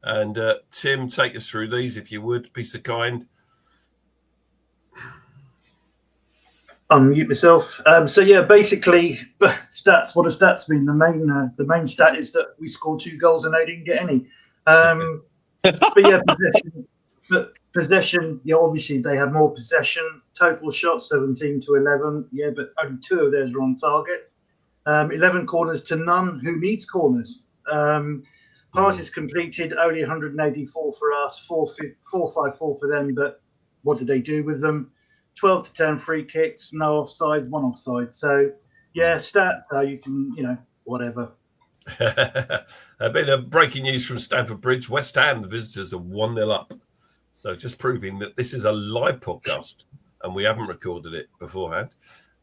And Tim, take us through these, if you would, be so kind. Unmute myself. Basically, stats. What do stats mean? The main stat is that we scored 2 goals and they didn't get any. Possession. Obviously they have more possession. Total shots 17 to 11. But only 2 of theirs are on target. 11 corners to none. Who needs corners? Passes completed only 184 for us. 454 for them. But what did they do with them? 12 to 10 free kicks, no offside, 1 offside. So, stats, you can, whatever. A bit of breaking news from Stamford Bridge. West Ham, the visitors, are 1-0 up. So just proving that this is a live podcast and we haven't recorded it beforehand.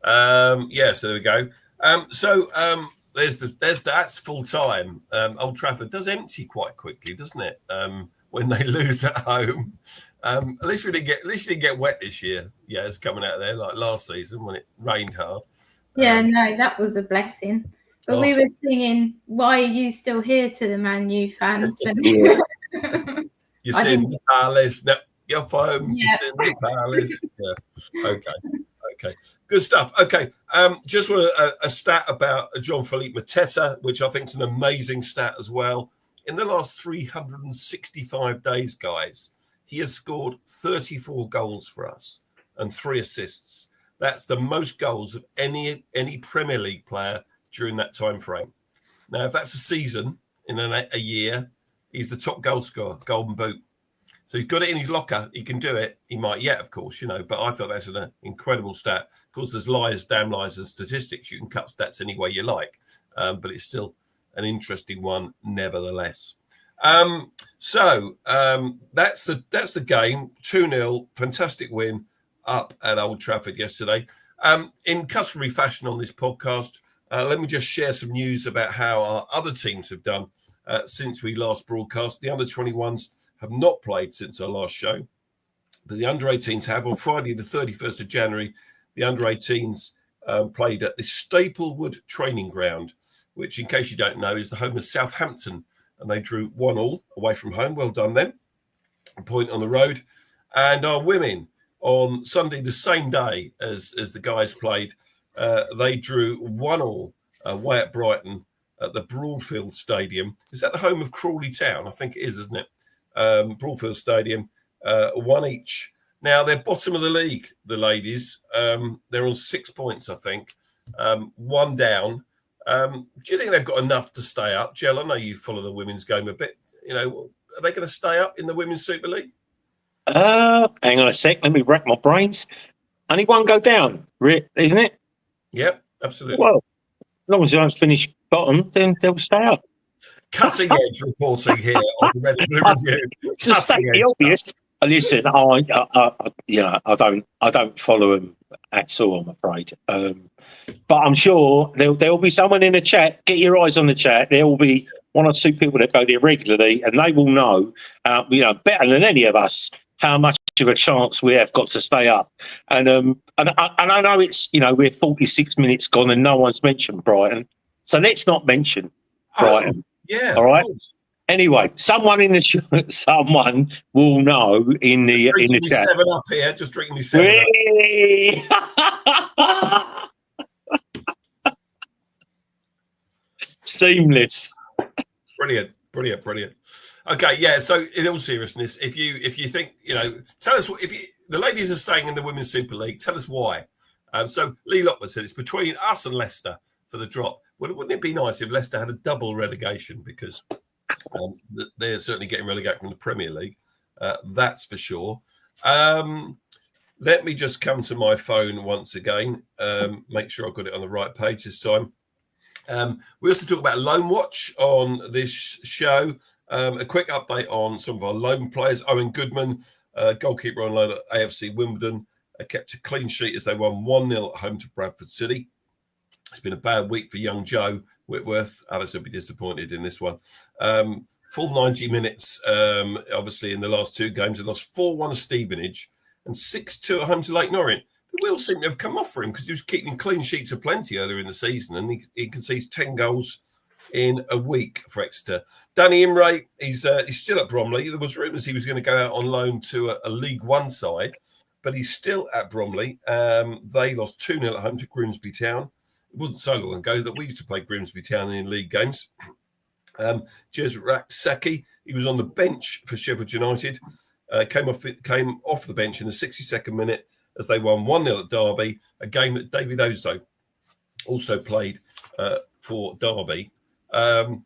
So there we go. That's full time. Old Trafford does empty quite quickly, doesn't it? When they lose at home. At least we didn't get wet this year. It's coming out of there like last season when it rained hard. No, that was a blessing. But we were singing "Why Are You Still Here" to the Man U fans. You sing the Palace. No, you're home. You sing the Palace. Okay. Good stuff. Okay. Just want a stat about Jean-Philippe Mateta, which I think is an amazing stat as well. In the last 365 days, guys, he has scored 34 goals for us and 3 assists. That's the most goals of any Premier League player during that time frame. Now, if that's a season in a year, he's the top goal scorer, Golden Boot. So he's got it in his locker. He can do it. He might yet, of course, but I thought that's an incredible stat. Of course, there's damn lies and statistics. You can cut stats any way you like, but it's still an interesting one nevertheless. That's the game. 2-0, fantastic win up at Old Trafford yesterday. In customary fashion on this podcast, let me just share some news about how our other teams have done since we last broadcast. The under-21s have not played since our last show, but the under-18s have. On Friday, the 31st of January, the under-18s played at the Staplewood Training Ground, which, in case you don't know, is the home of Southampton. And they drew 1-1 away from home. Well done then. A point on the road. And our women on Sunday, the same day as the guys played, they drew 1-1 away at Brighton at the Broadfield Stadium. Is that the home of Crawley Town? I think it is, isn't it? Broadfield Stadium. one each. Now they're bottom of the league, the ladies. They're on 6 points, I think. One down. Do you think they've got enough to stay up? Jill, I know you follow the women's game a bit. You know, are they going to stay up in the Women's Super League? Hang on a sec. Let me rack my brains. Only one go down, isn't it? Yep, absolutely. Well, as long as they don't finish bottom, then they'll stay up. Cutting edge reporting here on the Red and Blue Review. To state the obvious. Listen, I don't follow them at all, I'm afraid. But I'm sure there will be someone in the chat. Get your eyes on the chat. There will be one or two people that go there regularly, and they will know, better than any of us, how much of a chance we have got to stay up. And I know it's we're 46 minutes gone and no one's mentioned Brighton, so let's not mention Brighton. Yeah, all right. Of course. Anyway, someone will know in the chat. 7 Up here, just drinking me 7 Up. Seamless. Brilliant. Okay, yeah. So, in all seriousness, if you think tell us if the ladies are staying in the Women's Super League. Tell us why. So Lee Lockwood said it's between us and Leicester for the drop. Wouldn't it be nice if Leicester had a double relegation, because they're certainly getting relegated from the Premier League. That's for sure. Let me just come to my phone once again. Make sure I've got it on the right page this time. We also talk about Loan Watch on this show. A quick update on some of our loan players. Owen Goodman, goalkeeper on loan at AFC Wimbledon, kept a clean sheet as they won 1-0 at home to Bradford City. It's been a bad week for young Joe Whitworth. Alice will be disappointed in this one. Full 90 minutes, obviously, in the last two games. They lost 4-1 to Stevenage and 6-2 at home to Lake Norient. The wheels seem to have come off for him because he was keeping clean sheets of plenty earlier in the season, and he concedes 10 goals in a week for Exeter. Danny Imray, he's still at Bromley. There was rumours he was going to go out on loan to a League One side, but he's still at Bromley. They lost 2-0 at home to Grimsby Town. It wasn't so long ago that we used to play Grimsby Town in league games. Jezrak Seki, he was on the bench for Sheffield United. Came off the bench in the 62nd minute as they won 1-0 at Derby, a game that David Ozo also played for Derby. And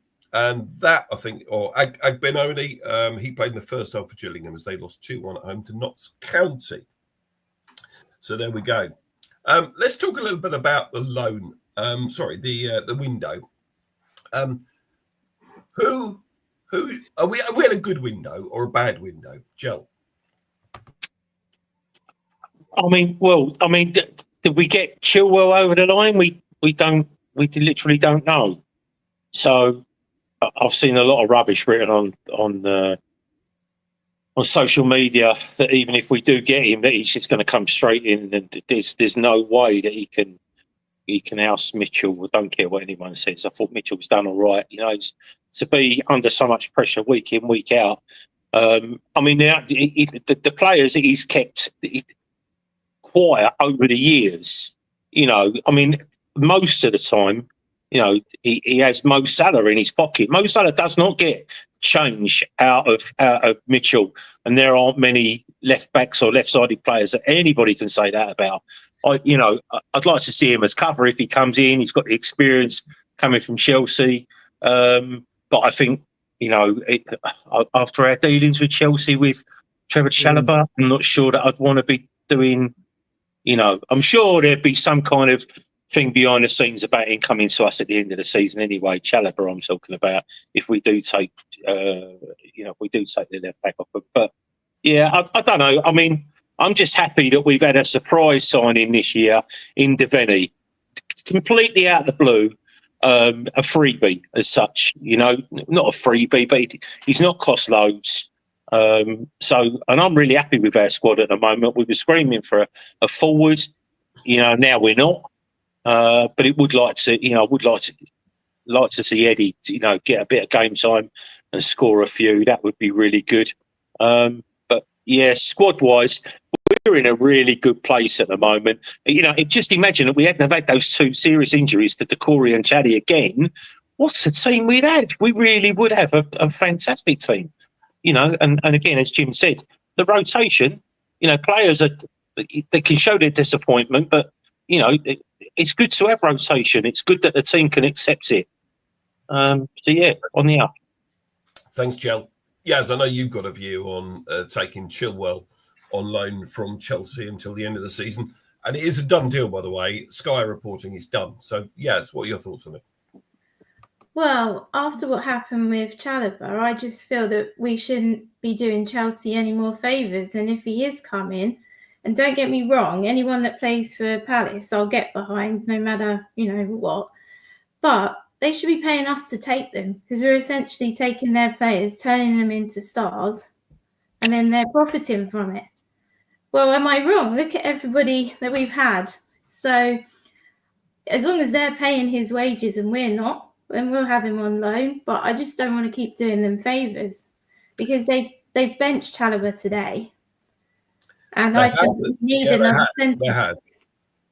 that, I think, or Agbenoni, he played in the first half for Gillingham as they lost 2-1 at home to Notts County. So there we go. Let's talk a little bit about the loan. The window. Who are we had a good window or a bad window, Joe? Did we get Chilwell over the line? We literally don't know. So I've seen a lot of rubbish written on social media that even if we do get him, that he's just going to come straight in, and there's no way that he can oust Mitchell. I don't care what anyone says. I thought Mitchell's done all right. To be under so much pressure week in, week out. The players that he's kept quiet over the years. Most of the time, he has Mo Salah in his pocket. Mo Salah does not get change out of Mitchell, and there aren't many left backs or left-sided players that anybody can say that about. I'd like to see him as cover if he comes in. He's got the experience coming from Chelsea, but I think after our dealings with Chelsea with Trevor Chalobah, I'm not sure that I'd want to be doing. I'm sure there'd be some kind of thing behind the scenes about him coming to us at the end of the season anyway. Chalobah, I'm talking about, if we do take the left back off. But yeah, I don't know. I'm just happy that we've had a surprise signing this year in Devaney, completely out of the blue, a freebie as such. Not a freebie, but he's not cost loads. And I'm really happy with our squad at the moment. We were screaming for a forward. Now we're not. But it would like to see Eddie, get a bit of game time and score a few. That would be really good. But yeah, squad wise, we're in a really good place at the moment. Just imagine that we hadn't have had those two serious injuries to Decore and Chaddy again. What's a team we'd have? We really would have a fantastic team. And again, as Jim said, the rotation. Players they can show their disappointment, but it's good to have rotation. It's good that the team can accept it. So yeah, on the up. Thanks, Chel. Yaz, I know you've got a view on taking Chilwell on loan from Chelsea until the end of the season. And it is a done deal, by the way. Sky reporting is done. So, Yaz, what are your thoughts on it? Well, after what happened with Chalobah, I just feel that we shouldn't be doing Chelsea any more favours. And if he is coming, and don't get me wrong, anyone that plays for Palace, I'll get behind no matter, what. But they should be paying us to take them because we're essentially taking their players, turning them into stars, and then they're profiting from it. Well, am I wrong? Look at everybody that we've had. So as long as they're paying his wages and we're not, then we'll have him on loan. But I just don't want to keep doing them favours because they've benched Chalobah today. And I think we need another centre. They have.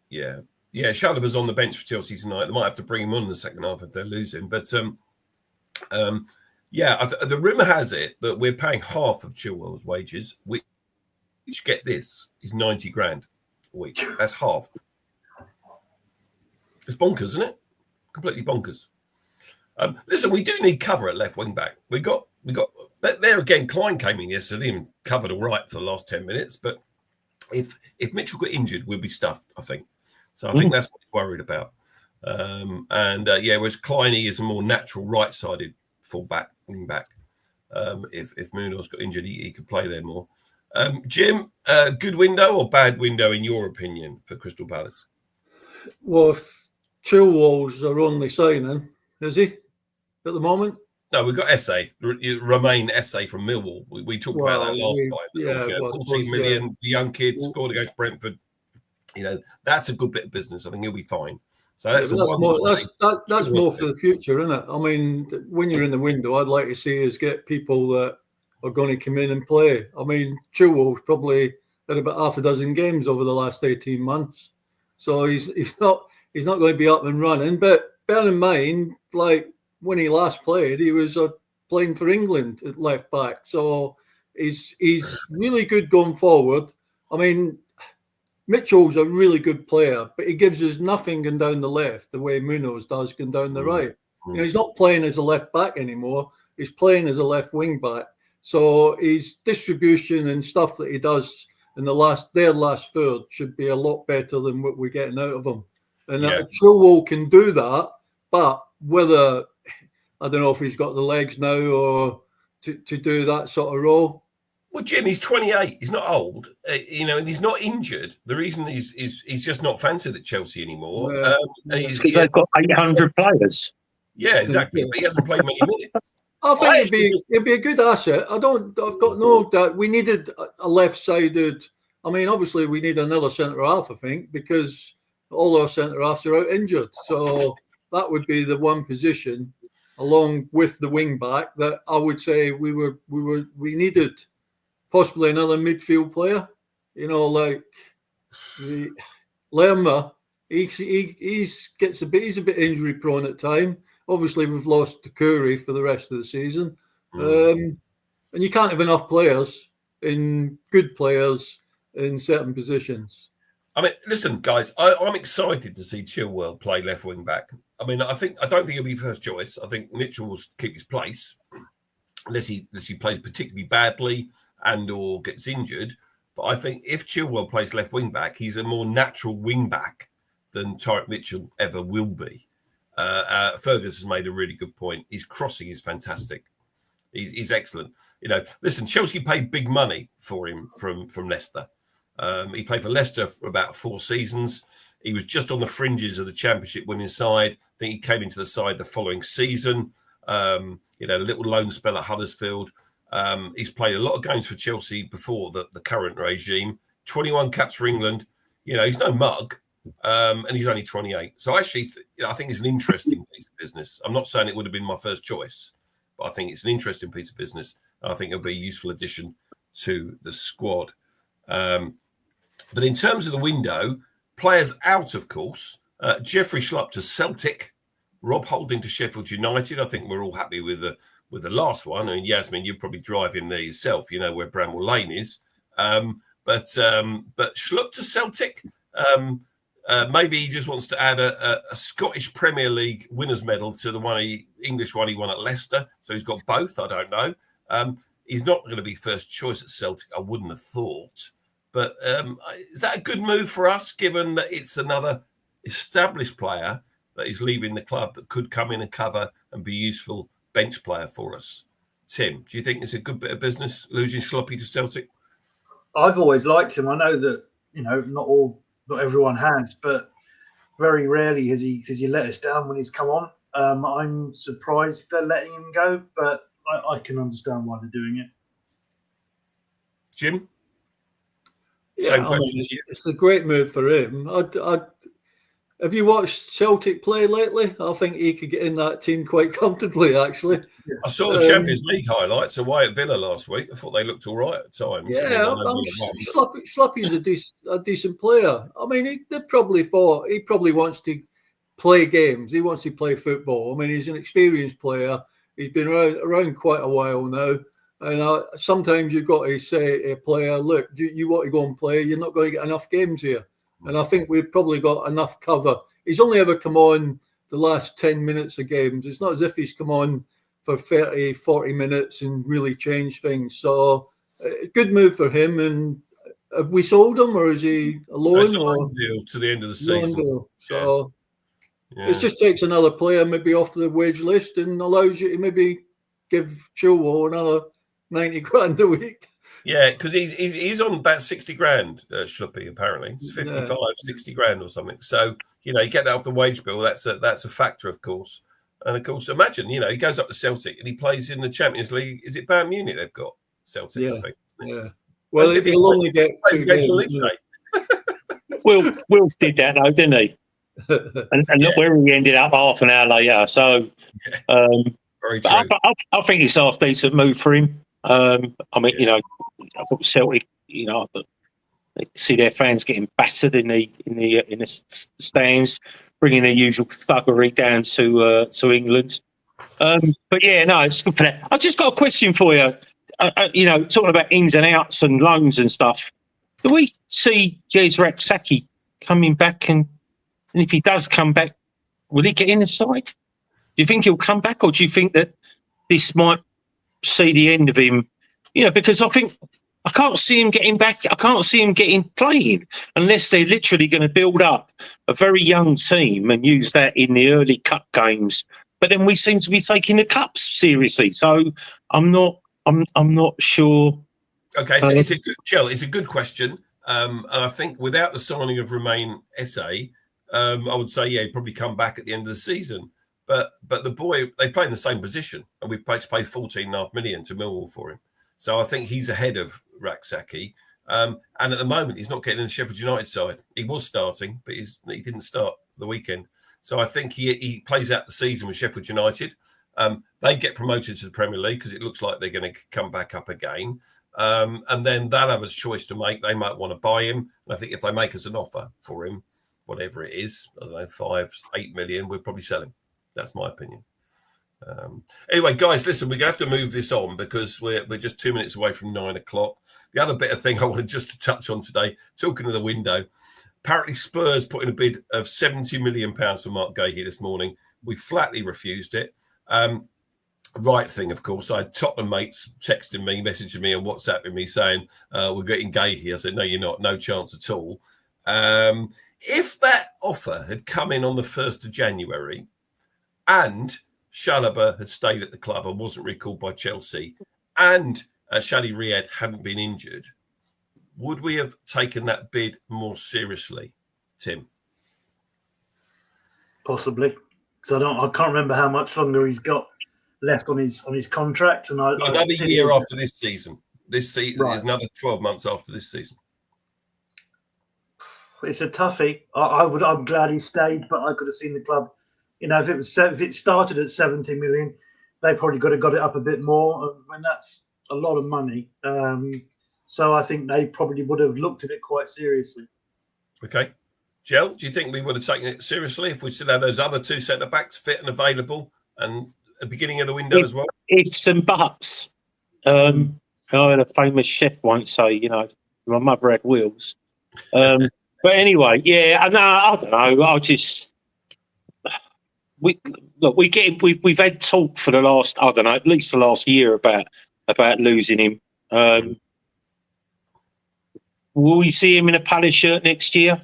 Yeah. Yeah, Chalobah's on the bench for Chelsea tonight. They might have to bring him on in the second half if they're losing. But, the rumour has it that we're paying half of Chilwell's wages, which get this, is 90 grand a week. That's half. It's bonkers, isn't it? Completely bonkers. Listen, we do need cover at left wing back. We got. There again, Klein came in yesterday and covered all right for the last 10 minutes. But if Mitchell got injured, we'll be stuffed, I think. So I think that's what he's worried about. Whereas Kleiny is a more natural right-sided wing back. If Munoz got injured, he could play there more. Jim, good window or bad window in your opinion for Crystal Palace? Well, if Chilwell's our only signing, is he at the moment? No, we've got Esse, Romain Esse from Millwall. We talked about that last time. Yeah, 14 million, the young kid scored against Brentford. That's a good bit of business. I think he'll be fine. So that's more for the future, isn't it? I mean, when you're in the window, I'd like to see us get people that are going to come in and play. I mean, Chilwell's probably had about half a dozen games over the last 18 months, so he's not going to be up and running. But bear in mind, like when he last played, he was playing for England at left back, so he's really good going forward. I mean, Mitchell's a really good player, but he gives us nothing going down the left the way Munoz does going down the right. He's not playing as a left back anymore. He's playing as a left wing back. So his distribution and stuff that he does in their last third should be a lot better than what we're getting out of him. And Chilwell can do that, but whether, I don't know if he's got the legs now or to do that sort of role. Well, Jim, he's 28. He's not old, and he's not injured. The reason he's just not fancied at Chelsea anymore. They've got 800 players. Yeah, exactly. But he hasn't played many minutes. I think it'd be a good asset. I've got no doubt. We needed a left-sided. I mean, obviously, we need another centre half. I think because all our centre halves are out injured, so that would be the one position, along with the wing back, that I would say we needed. Possibly another midfield player, like the Lerma. He's a bit injury prone at time. Obviously, we've lost Curry for the rest of the season, and you can't have enough good players in certain positions. I mean, listen, guys, I'm excited to see Chilwell play left wing back. I mean, I don't think he'll be first choice. I think Mitchell will keep his place unless he plays particularly badly and or gets injured. But I think if Chilwell plays left wing back, he's a more natural wing back than Tyreek Mitchell ever will be. Fergus has made a really good point. His crossing is fantastic. He's excellent. Listen, Chelsea paid big money for him from Leicester. He played for Leicester for about 4 seasons. He was just on the fringes of the Championship winning side. Then he came into the side the following season. A little loan spell at Huddersfield. He's played a lot of games for Chelsea before the current regime. 21 caps for England. He's no mug, and he's only 28. So actually, I think it's an interesting piece of business. I'm not saying it would have been my first choice, but I think it's an interesting piece of business. I think it'll be a useful addition to the squad. But in terms of the window, players out, of course. Jeffrey Schlupp to Celtic, Rob Holding to Sheffield United. I think we're all happy with the last one. I mean, Yasmin, you'd probably drive him there yourself. You know where Bramwell Lane is. But Schlupp to Celtic. Maybe he just wants to add a Scottish Premier League winners' medal to the English one he won at Leicester. So he's got both. I don't know. He's not going to be first choice at Celtic, I wouldn't have thought. But is that a good move for us, given that it's another established player that is leaving the club that could come in and cover and be useful bench player for us? Tim, do you think it's a good bit of business losing Schluppy to Celtic? I've always liked him. I know that not everyone has, but very rarely has he let us down when he's come on. I'm surprised they're letting him go, but I can understand why they're doing it. Jim? Yeah, it's a great move for him. Have you watched Celtic play lately? I think he could get in that team quite comfortably, actually. I saw the Champions League highlights away at Villa last week. I thought they looked all right at times. Yeah, Schluppy's a decent player. I mean, he probably wants to play games. He wants to play football. I mean, he's an experienced player. He's been around quite a while now. And sometimes you've got to say to a player, look, you want to go and play, you're not going to get enough games here. And I think we've probably got enough cover. He's only ever come on the last 10 minutes of games. It's not as if he's come on for 30, 40 minutes and really changed things. So good move for him. And have we sold him, or is he a loan? It's a loan deal to the end of the season. So it just takes another player maybe off the wage list and allows you to maybe give Chilwell another 90 grand a week. Yeah, because he's on about 60 grand, Schluppy, apparently. It's 55, 60 grand or something. So, you get that off the wage bill. That's a factor, of course. And, of course, imagine, he goes up to Celtic and he plays in the Champions League. Is it Bayern Munich they've got? Celtic, I think. Yeah. Well, he'll only get two games. Wills did that, though, didn't he? And look where he ended up half an hour later. So, very true. I think it's a half decent move for him. I mean, I thought Celtic, they see their fans getting battered in the stands, bringing their usual thuggery down to England. But yeah, no, it's good for that. I just got a question for you. Talking about ins and outs and loans and stuff. Do we see Jezrek Saki coming back? And if he does come back, will he get in the side? Do you think he'll come back, or do you think that this might see the end of him? Because I think I can't see him getting back. I can't see him playing unless they're literally going to build up a very young team and use that in the early cup games. But then we seem to be taking the cups seriously. So I'm not sure. Okay, so it's a good question. And I think without the signing of Romain Esse, I would say, he'd probably come back at the end of the season. But the boy, they play in the same position, and we paid 14.5 million to Millwall for him. So I think he's ahead of Raksaki. And at the moment, he's not getting in the Sheffield United side. He was starting, but he didn't start the weekend. So I think he plays out the season with Sheffield United. They get promoted to the Premier League because it looks like they're going to come back up again. And then they'll have a choice to make. They might want to buy him. And I think if they make us an offer for him, whatever it is, I don't know, 5-8 million, we'll probably sell him. That's my opinion. Anyway, guys, listen, we're going to have to move this on because we're just 2 minutes away from 9 o'clock. The other bit of thing I wanted just to touch on today, talking to the window, apparently Spurs put in a bid of £70 million for Mark Gahey this morning. We flatly refused it. Right thing, of course. I had Tottenham mates texting me, messaging me and WhatsApping me saying, we're getting Gahey. I said, no, you're not. No chance at all. If that offer had come in on the 1st of January and Chalobah had stayed at the club and wasn't recalled by Chelsea, and Shadi Riyad hadn't been injured, would we have taken that bid more seriously, Tim? Possibly, because I can't remember how much longer he's got left on his contract, and another year after this season. This season Right. is another 12 months after this season. It's a toughie. I'm glad he stayed, but I could have seen the club. If it started at 70 million, they probably could have got it up a bit more. And that's a lot of money. So I think they probably would have looked at it quite seriously. Okay. Gel, do you think we would have taken it seriously if we still had those other two centre-backs fit and available and at the beginning of the window as well? Ifs and buts. I had a famous chef once say, My mother had wheels. But anyway, yeah, I don't know. We've had talk for the last, I don't know, at least the last year about losing him. Will we see him in a Palace shirt next year?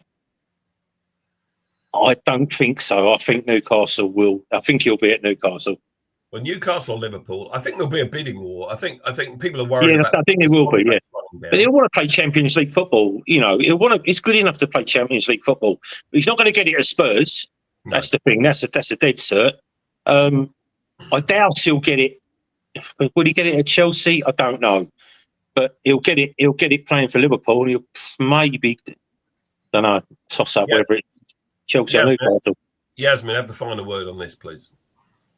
I don't think so. I think Newcastle will. I think he'll be at Newcastle. Well, Newcastle or Liverpool, I think there'll be a bidding war. I think people are worried about. I think it will be. Yeah, but he'll want to play Champions League football. You know, he'll want to. It's good enough to play Champions League football, but he's not going to get it at Spurs. No. That's the thing. That's a dead cert. I doubt he'll get it. Would he get it at Chelsea? I don't know, but he'll get it. He'll get it playing for Liverpool. He'll maybe, don't know, toss up whether it's Chelsea or Newcastle. Yasmin, have the final word on this, please.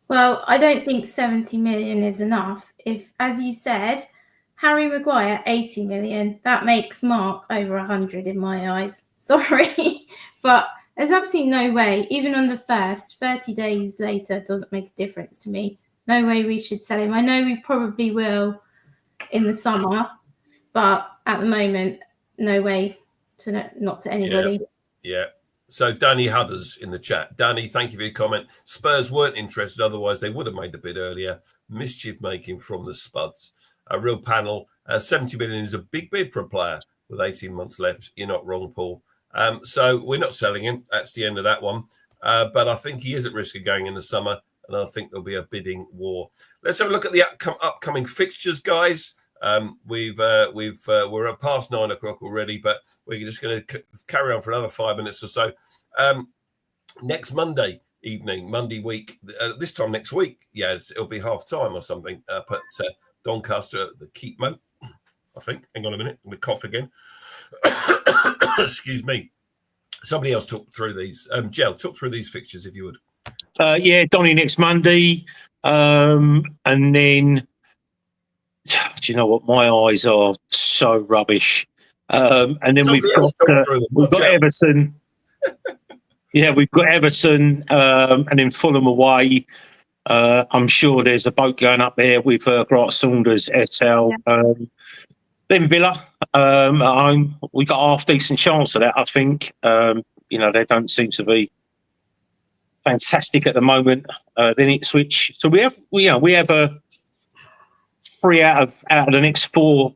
Well, I don't think 70 million is enough. If, as you said, Harry Maguire, 80 million, that makes Mark over 100 in my eyes. Sorry, but there's absolutely no way, even on the first, 30 days later doesn't make a difference to me. No way we should sell him. I know we probably will in the summer, but at the moment, no way not to anybody. Yeah. So Danny Hudders in the chat. Danny, thank you for your comment. Spurs weren't interested, otherwise they would have made the bid earlier. Mischief making from the Spuds. A real panel. 70 million is a big bid for a player with 18 months left. You're not wrong, Paul. So we're not selling him. That's the end of that one. But I think he is at risk of going in the summer, and I think there'll be a bidding war. Let's have a look at the upcoming fixtures, guys. We're at past 9 o'clock already, but we're just going to carry on for another 5 minutes or so. Next Monday evening, Monday week, this time next week, yes, it'll be half time or something up at Doncaster at the Keep Moat, I think. Hang on a minute, we cough again. Excuse me. Somebody else talk through these. Jel, talk through these fixtures if you would. Donny next Monday, and then. Do you know what? My eyes are so rubbish. And then we've got Everton. Yeah, we've got Everton, and then Fulham away. I'm sure there's a boat going up there with Grant Saunders, Etel. Then Villa at home. We got half decent chance of that, I think. They don't seem to be fantastic at the moment. Then Ipswich. So we have a 3 out of the next 4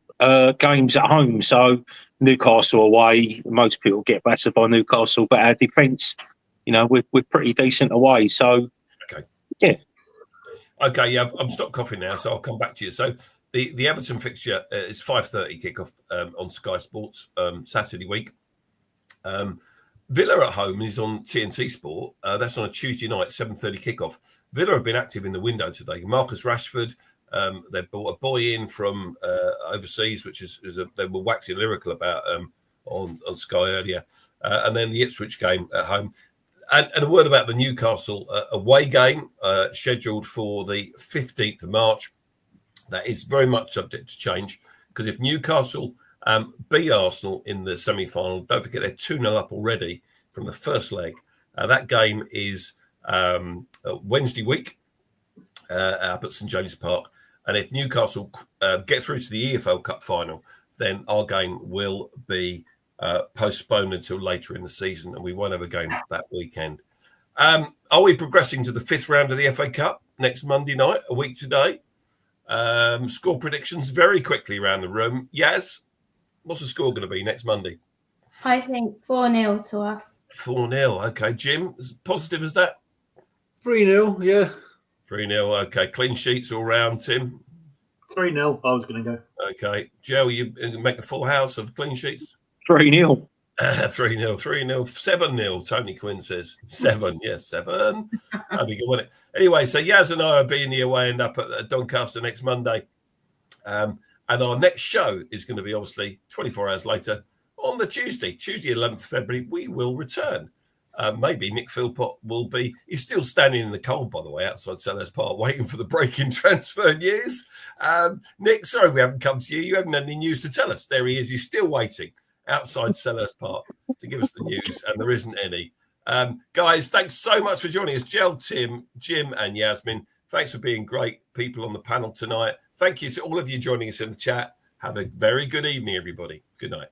games at home. So Newcastle away, most people get battered by Newcastle, but our defence, we're pretty decent away. So, yeah. Okay, yeah, I'm stopped coughing now, so I'll come back to you. So the Everton fixture is 5:30 kickoff on Sky Sports Saturday week. Villa at home is on TNT Sport. That's on a Tuesday night, 7:30 kickoff. Villa have been active in the window today. Marcus Rashford. They brought a boy in from overseas, which they were waxing lyrical about on Sky earlier. And then the Ipswich game at home. And a word about the Newcastle away game scheduled for the 15th of March. That is very much subject to change, because if Newcastle beat Arsenal in the semi-final, don't forget they're 2-0 up already from the first leg. That game is Wednesday week up at St James Park. And if Newcastle get through to the EFL Cup final, then our game will be postponed until later in the season, and we won't have a game that weekend. Are we progressing to the 5th round of the FA Cup next Monday night, a week today? Score predictions very quickly around the room. Yaz, what's the score going to be next Monday? I think 4-0 to us. 4-0. Okay, Jim, as positive as that? 3-0, yeah. 3-0, okay. Clean sheets all round, Tim? 3-0, I was going to go. Okay. Joe, you make a full house of clean sheets? 3-0. 3-0, 7-0, Tony Quinn says. 7, yes, 7. That'd be good, wouldn't it? Anyway, so Yaz and I are being the away and up at Doncaster next Monday. And our next show is going to be obviously 24 hours later on the Tuesday 11th February, we will return. Maybe Nick Philpott will be. He's still standing in the cold, by the way, outside Selhurst Park, waiting for the break-in transfer news. Nick, sorry we haven't come to you. You haven't had any news to tell us. There he is. He's still waiting outside Selhurst Park to give us the news, and there isn't any. Guys, thanks so much for joining us. Jel, Tim, Jim, and Yasmin. Thanks for being great people on the panel tonight. Thank you to all of you joining us in the chat. Have a very good evening, everybody. Good night.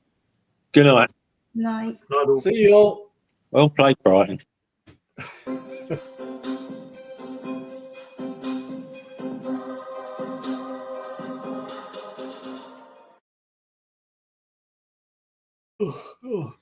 Good night. Night. Not all. See you all. Well played, Brighton.